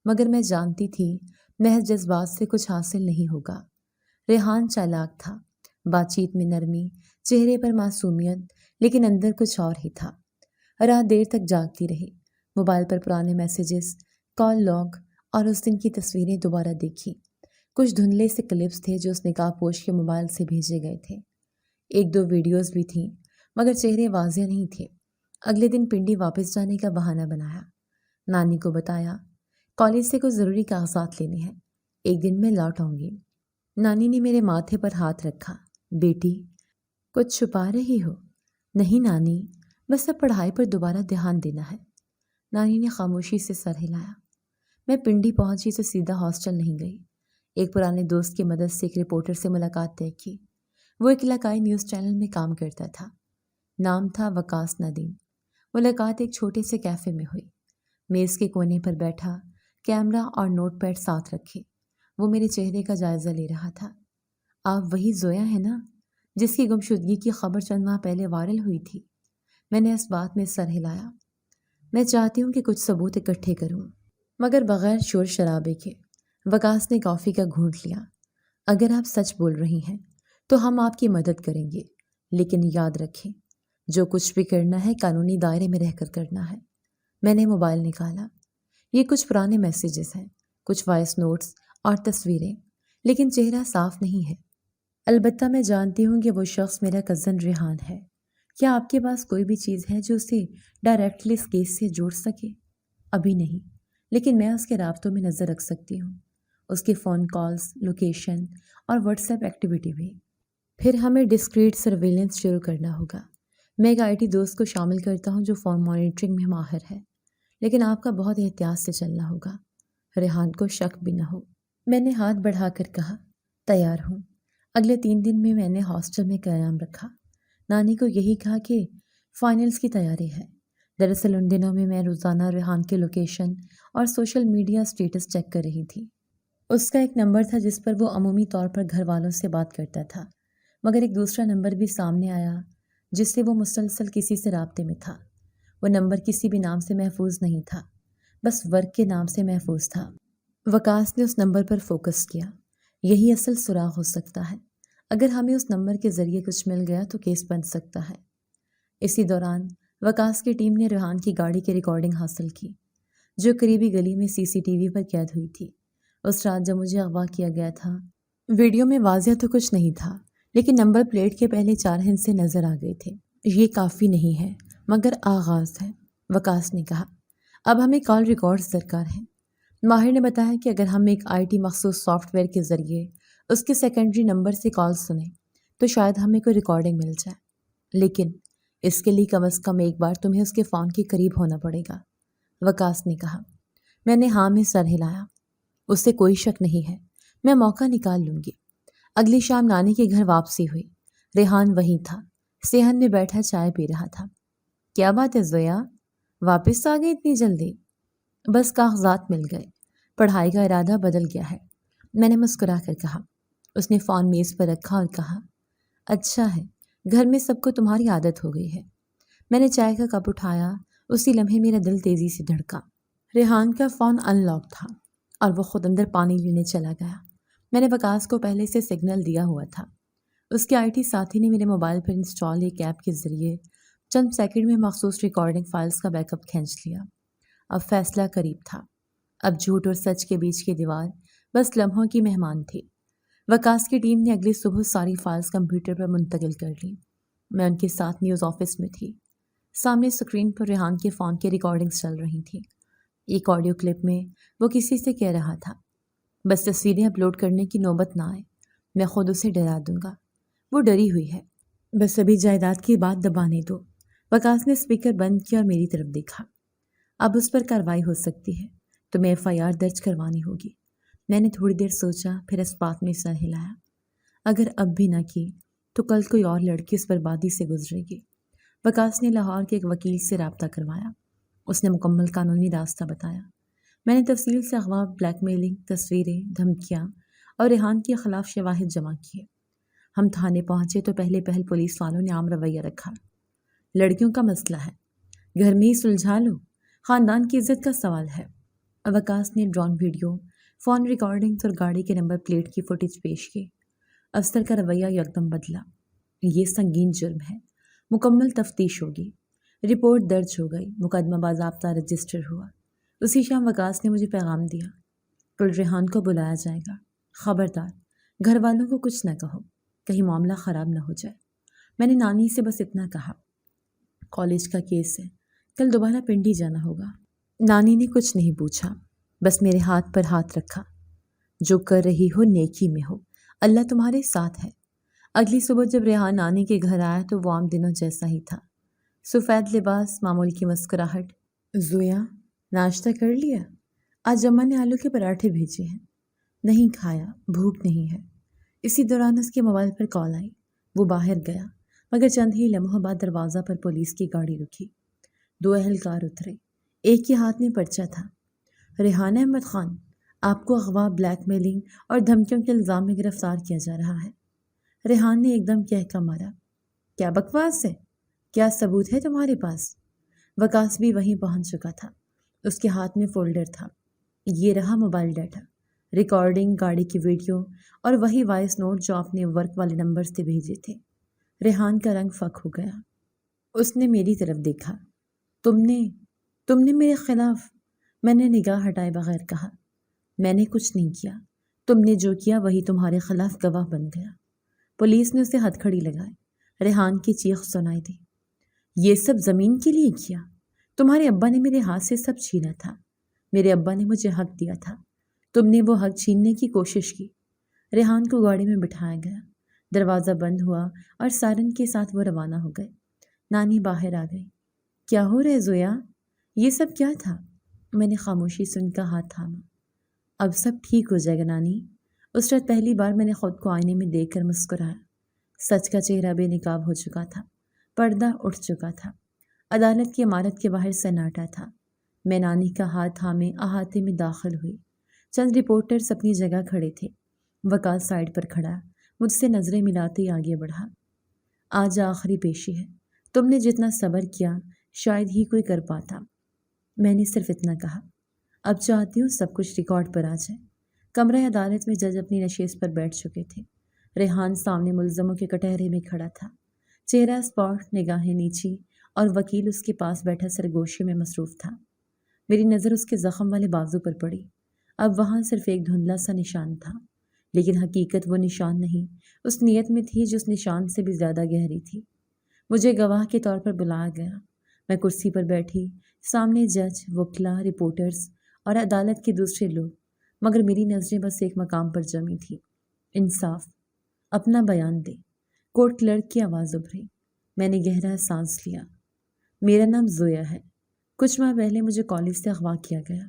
مگر میں جانتی تھی محض جذبات سے کچھ حاصل نہیں ہوگا۔ ریحان چالاک تھا، بات چیت میں نرمی، چہرے پر معصومیت، لیکن اندر کچھ اور ہی تھا۔ رات دیر تک جاگتی رہی، موبائل پر پرانے میسیجز، کال لاگ اور اس دن کی تصویریں دوبارہ دیکھی۔ کچھ دھندلے سے کلپس تھے جو اس نقاب پوش کے موبائل سے بھیجے گئے تھے۔ ایک دو ویڈیوز بھی تھیں، مگر چہرے واضح نہیں تھے۔ اگلے دن پنڈی واپس جانے کا بہانہ بنایا، نانی کو بتایا کالج سے کچھ ضروری کاغذات لینے ہیں، ایک دن میں لوٹ آؤں گی۔ نانی نے میرے ماتھے پر ہاتھ رکھا، بیٹی کچھ چھپا رہی ہو؟ نہیں نانی، بس اب پڑھائی پر دوبارہ دھیان دینا ہے۔ نانی نے خاموشی سے سر ہلایا۔ میں پنڈی پہنچی تو سیدھا ہاسٹل نہیں گئی، ایک پرانے دوست کی مدد سے ایک رپورٹر سے ملاقات طے کی۔ وہ ایک علاقائی نیوز چینل میں کام کرتا تھا، نام تھا وقاص ندیم۔ ملاقات ایک چھوٹے سے کیفے میں ہوئی۔ میز کے کونے پر بیٹھا، کیمرہ اور نوٹ پیڈ ساتھ رکھے، وہ میرے چہرے کا جائزہ لے رہا تھا۔ آپ وہی زویا ہیں نا جس کی گمشدگی کی خبر چند ماہ پہلے وائرل ہوئی تھی؟ میں نے اس بات میں سر ہلایا۔ میں چاہتی ہوں کہ کچھ ثبوت اکٹھے کروں، مگر بغیر شور شرابے کے۔ وقاص نے کافی کا گھونٹ لیا۔ اگر آپ سچ بول رہی ہیں تو ہم آپ کی مدد کریں گے، لیکن یاد رکھیں جو کچھ بھی کرنا ہے قانونی دائرے میں رہ کر کرنا ہے۔ میں نے موبائل نکالا۔ یہ کچھ پرانے میسیجز ہیں، کچھ وائس نوٹس اور تصویریں، لیکن چہرہ صاف نہیں ہے۔ البتہ میں جانتی ہوں کہ وہ شخص میرا کزن ریحان ہے۔ کیا آپ کے پاس کوئی بھی چیز ہے جو اسے ڈائریکٹلی اس کیس سے جوڑ سکے؟ ابھی نہیں، لیکن میں اس کے رابطوں میں نظر رکھ سکتی ہوں، اس کی فون کالز، لوکیشن اور واٹس ایپ ایکٹیویٹی بھی۔ پھر ہمیں ڈسکریٹ سرویلنس شروع کرنا ہوگا۔ میں ایک IT دوست کو شامل کرتا ہوں جو فون مانیٹرنگ میں ماہر ہے، لیکن آپ کا بہت احتیاط سے چلنا ہوگا، ریحان کو شک بھی نہ ہو۔ میں نے ہاتھ بڑھا کر کہا، تیار ہوں۔ اگلے 3 دن میں نے ہاسٹل میں قیام رکھا۔ نانی کو یہی کہا کہ فائنلز کی تیاری ہے۔ دراصل ان دنوں میں روزانہ ریحان کے لوکیشن اور سوشل میڈیا سٹیٹس چیک کر رہی تھی۔ اس کا ایک نمبر تھا جس پر وہ عمومی طور پر گھر والوں سے بات کرتا تھا، مگر ایک دوسرا نمبر بھی سامنے آیا جس سے وہ مسلسل کسی سے رابطے میں تھا۔ وہ نمبر کسی بھی نام سے محفوظ نہیں تھا، بس ورک کے نام سے محفوظ تھا۔ وقاص نے اس نمبر پر فوکس کیا۔ یہی اصل سراغ ہو سکتا ہے۔ اگر ہمیں اس نمبر کے ذریعے کچھ مل گیا تو کیس بن سکتا ہے۔ اسی دوران وقاص کی ٹیم نے ریحان کی گاڑی کی ریکارڈنگ حاصل کی، جو قریبی گلی میں CCTV پر قید ہوئی تھی۔ اس رات جب مجھے اغوا کیا گیا تھا، ویڈیو میں واضح تو کچھ نہیں تھا، لیکن نمبر پلیٹ کے پہلے 4 ہندسے نظر آ گئے تھے۔ یہ کافی نہیں ہے، مگر آغاز ہے، وقاص نے کہا۔ اب ہمیں کال ریکارڈز درکار ہیں۔ ماہر نے بتایا کہ اگر ہم ایک IT مخصوص سافٹ ویئر کے ذریعے اس کے سیکنڈری نمبر سے کال سنیں تو شاید ہمیں کوئی ریکارڈنگ مل جائے، لیکن اس کے لیے کم از کم ایک بار تمہیں اس کے فون کے قریب ہونا پڑے گا، وقاص نے کہا۔ میں نے ہاں میں سر ہلایا۔ اس سے کوئی شک نہیں ہے، میں موقع نکال لوں گی۔ اگلی شام نانی کے گھر واپسی ہوئی۔ ریحان وہیں تھا، صحن میں بیٹھا چائے پی رہا تھا۔ کیا بات ہے زویا، واپس آ گئی اتنی جلدی؟ بس کاغذات مل گئے، پڑھائی کا ارادہ بدل گیا ہے، میں نے مسکرا کر کہا۔ اس نے فون میز پر رکھا اور کہا، اچھا ہے، گھر میں سب کو تمہاری عادت ہو گئی ہے۔ میں نے چائے کا کپ اٹھایا، اسی لمحے میرا دل تیزی سے دھڑکا۔ ریحان کا فون ان لاک تھا اور وہ خود اندر پانی لینے چلا گیا۔ میں نے وکاس کو پہلے سے سگنل دیا ہوا تھا۔ اس کے آئی ٹی ساتھی نے میرے موبائل پر انسٹال ایک ایپ کے ذریعے چند سیکنڈ میں مخصوص ریکارڈنگ فائلز کا بیک اپ کھینچ لیا۔ اب فیصلہ قریب تھا۔ اب جھوٹ اور سچ کے بیچ کی دیوار بس لمحوں کی مہمان تھی۔ وکاس کی ٹیم نے اگلی صبح ساری فائلز کمپیوٹر پر منتقل کر لی۔ میں ان کے ساتھ نیوز آفس میں تھی۔ سامنے اسکرین پر ریحان کے فون کی ریکارڈنگز چل رہی تھیں۔ ایک آڈیو کلپ میں وہ کسی سے کہہ رہا تھا، بس تصویریں اپلوڈ کرنے کی نوبت نہ آئے، میں خود اسے ڈرا دوں گا، وہ ڈری ہوئی ہے، بس ابھی جائیداد کی بات دبانے دو۔ وکاس نے اسپیکر بند کیا اور میری طرف دیکھا۔ اب اس پر کارروائی ہو سکتی ہے، تو میں FIR درج کروانی ہوگی۔ میں نے تھوڑی دیر سوچا، پھر اس بات میں سر ہلایا۔ اگر اب بھی نہ کی تو کل کوئی اور لڑکی اس بربادی سے گزرے گی۔ وکاس نے لاہور کے ایک وکیل سے رابطہ کروایا۔ اس نے مکمل قانونی راستہ بتایا۔ میں نے تفصیل سے اغوا، بلیک میلنگ، تصویریں، دھمکیاں اور ریحان کے خلاف شواہد جمع کیے۔ ہم تھانے پہنچے تو پہلے پہل پولیس والوں نے عام رویہ رکھا۔ لڑکیوں کا مسئلہ ہے، گھر میں ہی سلجھا لو، خاندان کی عزت کا سوال ہے۔ وکاس نے ڈرون ویڈیو، فون ریکارڈنگز اور گاڑی کے نمبر پلیٹ کی فوٹیج پیش کی۔ افسر کا رویہ یکدم بدلا۔ یہ سنگین جرم ہے، مکمل تفتیش ہوگی۔ رپورٹ درج ہو گئی، مقدمہ باضابطہ رجسٹر ہوا۔ اسی شام وکاس نے مجھے پیغام دیا، کل ریحان کو بلایا جائے گا، خبردار گھر والوں کو کچھ نہ کہو، کہیں معاملہ خراب نہ ہو جائے۔ میں نے نانی سے بس اتنا کہا، کالج کا کیس ہے، کل دوبارہ پنڈی جانا ہوگا۔ نانی نے کچھ نہیں پوچھا، بس میرے ہاتھ پر ہاتھ رکھا۔ جو کر رہی ہو نیکی میں ہو، اللہ تمہارے ساتھ ہے۔ اگلی صبح جب ریحان نانی کے گھر آیا تو وہ عام دنوں جیسا ہی تھا، سفید لباس، معمول کی مسکراہٹ۔ زویا، ناشتہ کر لیا؟ آج اماں نے آلو کے پراٹھے بھیجے ہیں۔ نہیں کھایا، بھوک نہیں ہے۔ اسی دوران اس کے موبائل پر کال آئی۔ وہ باہر گیا، مگر چند ہی لمحوں بعد دروازہ پر پولیس کی گاڑی رکی۔ 2 اہلکار اترے، ایک کے ہاتھ میں پرچہ تھا۔ ریحان احمد خان، آپ کو اغوا، بلیک میلنگ اور دھمکیوں کے الزام میں گرفتار کیا جا رہا ہے۔ ریحان نے ایک دم کہکا مارا، کیا بکواس ہے؟ کیا ثبوت ہے تمہارے پاس؟ وکاس بھی وہیں پہنچ چکا تھا۔ اس کے ہاتھ میں فولڈر تھا۔ یہ رہا موبائل ڈیٹا، ریکارڈنگ، گاڑی کی ویڈیو اور وہی وائس نوٹ جو آپ نے ورک والے نمبر سے بھیجے تھے۔ ریحان کا رنگ فک ہو گیا۔ اس نے میری طرف دیکھا۔ تم نے میرے خلاف؟ میں نے نگاہ ہٹائے بغیر کہا، میں نے کچھ نہیں کیا، تم نے جو کیا وہی تمہارے خلاف گواہ بن گیا۔ پولیس نے اسے ہتھکڑی لگائے۔ ریحان کی چیخ سنائی دی، یہ سب زمین کے لیے کیا؟ تمہارے ابا نے میرے ہاتھ سے سب چھینا تھا، میرے ابا نے مجھے حق دیا تھا، تم نے وہ حق چھیننے کی کوشش کی۔ ریحان کو گاڑی میں بٹھایا گیا، دروازہ بند ہوا اور سائرن کے ساتھ وہ روانہ ہو گئے۔ نانی باہر آ گئی۔ کیا ہو رہا ہے زویا؟ یہ سب کیا تھا؟ میں نے خاموشی سے ان کا ہاتھ تھاما۔ اب سب ٹھیک ہو جائے گا نانی۔ اس رات پہلی بار میں نے خود کو آئینے میں دیکھ کر مسکرایا۔ سچ کا چہرہ بے نقاب ہو چکا تھا، پردہ اٹھ چکا تھا۔ عدالت کی عمارت کے باہر سناٹا تھا۔ میں نانی کا ہاتھ تھامے احاطے میں داخل ہوئی۔ چند رپورٹرز اپنی جگہ کھڑے تھے۔ وکاس سائڈ پر کھڑا مجھ سے نظریں ملاتے ہی آگے بڑھا۔ آج آخری پیشی ہے، تم نے جتنا صبر کیا شاید ہی کوئی کر پاتا۔ میں نے صرف اتنا کہا، اب چاہتی ہوں سب کچھ ریکارڈ پر آ جائے۔ کمرہ عدالت میں جج اپنی نشست پر بیٹھ چکے تھے۔ ریحان سامنے ملزموں کے کٹہرے میں کھڑا تھا، چہرہ اسپاٹ، نگاہیں نیچی، اور وکیل اس کے پاس بیٹھا سرگوشی میں مصروف تھا۔ میری نظر اس کے زخم والے بازو پر پڑی۔ اب وہاں صرف ایک دھندلا سا نشان تھا، لیکن حقیقت وہ نشان نہیں، اس نیت میں تھی جو اس نشان سے بھی زیادہ گہری تھی۔ مجھے گواہ کے طور پر بلایا گیا۔ میں کرسی پر بیٹھی، سامنے جج، وکلا، رپورٹرز اور عدالت کے دوسرے لوگ، مگر میری نظریں بس ایک مقام پر جمی تھی، انصاف۔ اپنا بیان دے۔ کورٹ کلرک کی آواز ابھری۔ میں نے گہرا سانس لیا۔ میرا نام زویا ہے۔ کچھ ماہ پہلے مجھے کالج سے اغوا کیا گیا،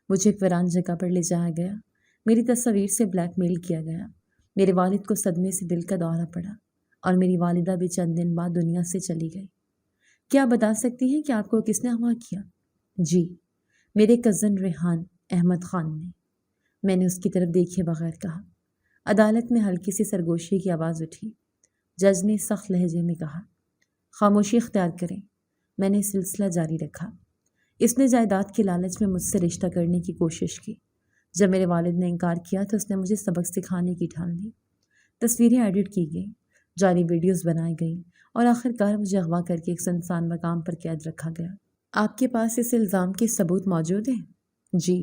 مجھے ایک ویران جگہ پر لے جایا گیا، میری تصاویر سے بلیک میل کیا گیا، میرے والد کو صدمے سے دل کا دورہ پڑا، اور میری والدہ بھی چند دن بعد دنیا سے چلی گئی۔ کیا آپ بتا سکتی ہیں کہ آپ کو کس نے اغوا کیا؟ جی، میرے کزن ریحان احمد خان نے۔ میں نے اس کی طرف دیکھے بغیر کہا۔ عدالت میں ہلکی سی سرگوشی کی آواز اٹھی۔ جج نے سخت لہجے میں کہا، خاموشی اختیار کریں۔ میں نے سلسلہ جاری رکھا۔ اس نے جائیداد کے لالچ میں مجھ سے رشتہ کرنے کی کوشش کی۔ جب میرے والد نے انکار کیا تو اس نے مجھے سبق سکھانے کی ٹھان لی۔ تصویریں ایڈٹ کی گئیں، جعلی ویڈیوز بنائی گئیں اور آخر کار مجھے اغوا کر کے ایک سنسان مقام پر قید رکھا گیا۔ آپ کے پاس اس الزام کے ثبوت موجود ہیں؟ جی،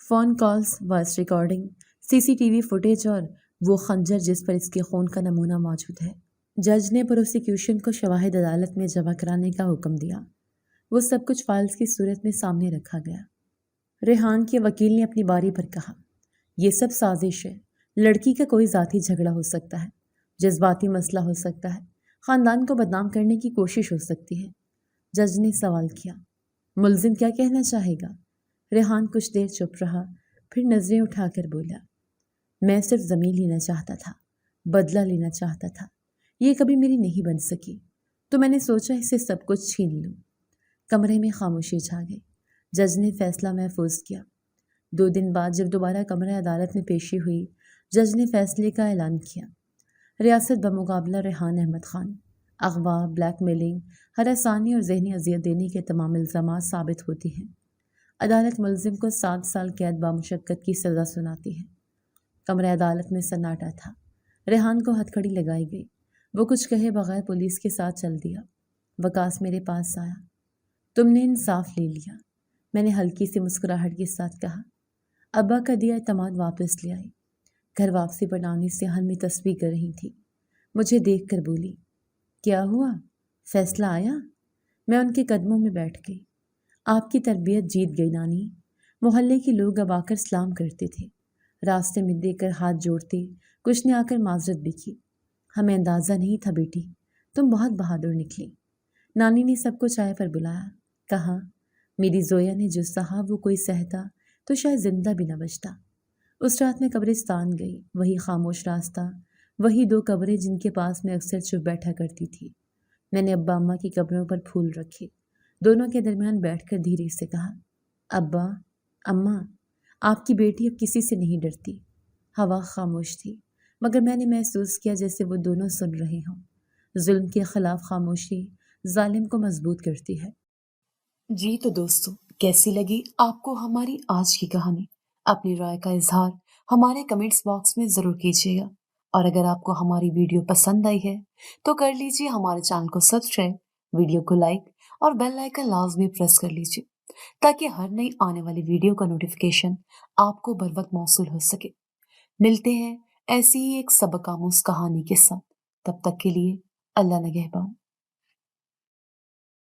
phone calls, voice recording, CCTV footage اور وہ خنجر جس پر اس کے خون کا نمونہ موجود ہے۔ جج نے پروسیکیوشن کو شواہد عدالت میں جمع کرانے کا حکم دیا۔ وہ سب کچھ فائلز کی صورت میں سامنے رکھا گیا۔ ریحان کے وکیل نے اپنی باری پر کہا، یہ سب سازش ہے۔ لڑکی کا کوئی ذاتی جھگڑا ہو سکتا ہے، جذباتی مسئلہ ہو سکتا ہے، خاندان کو بدنام کرنے کی کوشش ہو سکتی ہے۔ جج نے سوال کیا، ملزم کیا کہنا چاہے گا؟ ریحان کچھ دیر چپ رہا، پھر نظریں اٹھا کر بولا، میں صرف زمین لینا چاہتا تھا، بدلہ لینا چاہتا تھا۔ یہ کبھی میری نہیں بن سکی، تو میں نے سوچا اسے سب کچھ چھین لوں۔ کمرے میں خاموشی چھا گئی۔ جج نے فیصلہ محفوظ کیا۔ 2 دن بعد جب دوبارہ کمرہ عدالت میں پیشی ہوئی، جج نے فیصلے کا اعلان کیا۔ ریاست بمقابلہ ریحان احمد خان، اغوا، بلیک میلنگ، ہراسانی اور ذہنی اذیت دینے کے تمام الزامات ثابت ہوتے ہیں۔ عدالت ملزم کو 7 سال قید بامشقت کی سزا سناتی ہے۔ کمرہ عدالت میں سناٹا تھا۔ ریحان کو ہتھ کڑی لگائی گئی۔ وہ کچھ کہے بغیر پولیس کے ساتھ چل دیا۔ وکاس میرے پاس آیا۔ تم نے انصاف لے لیا، میں نے ہلکی سی مسکراہٹ کے ساتھ کہا۔ ابا کا دیا اعتماد واپس لے آئی۔ گھر واپسی پر نانی صحن میں تسبیح کر رہی تھی۔ مجھے دیکھ کر بولی، کیا ہوا؟ فیصلہ آیا؟ میں ان کے قدموں میں بیٹھ گئی۔ آپ کی تربیت جیت گئی نانی۔ محلے کے لوگ اب آ کر سلام کرتے تھے، راستے میں دیکھ کر ہاتھ جوڑتے، کچھ نے آ کر معذرت بھی کی۔ ہمیں اندازہ نہیں تھا بیٹی، تم بہت بہادر نکلی۔ نانی نے سب کو چائے پر بلایا، کہا، میری زویا نے جو سہا وہ کوئی سہتا تو شاید زندہ بھی نہ بچتا۔ اس رات میں قبرستان گئی، وہی خاموش راستہ، وہی 2 قبریں جن کے پاس میں اکثر چپ بیٹھا کرتی تھی۔ میں نے ابا اماں کی قبروں پر پھول رکھے، دونوں کے درمیان بیٹھ کر دھیرے سے کہا، ابا اماں، آپ کی بیٹی اب کسی سے نہیں ڈرتی۔ ہوا خاموش تھی، مگر میں نے محسوس کیا جیسے وہ دونوں سن رہے ہوں۔ ظلم کے خلاف خاموشی ظالم کو مضبوط کرتی ہے۔ جی تو دوستو، کیسی لگی آپ کو ہماری آج کی کہانی؟ اپنی رائے کا اظہار ہمارے کمنٹس باکس میں ضرور کیجیے گا، اور اگر آپ کو ہماری ویڈیو پسند آئی ہے تو کر لیجیے ہمارے چینل کو سبسکرائب، ویڈیو کو لائک اور بیل آئیکن لازمی پریس کر لیجیے تاکہ ہر نئی آنے والی ویڈیو کا نوٹیفیکیشن آپ کو بر وقت موصول ہو سکے۔ ملتے ہیں ایسی ہی ایک سبق آموز کہانی کے ساتھ، تب تک کے لیے اللہ نگہبان۔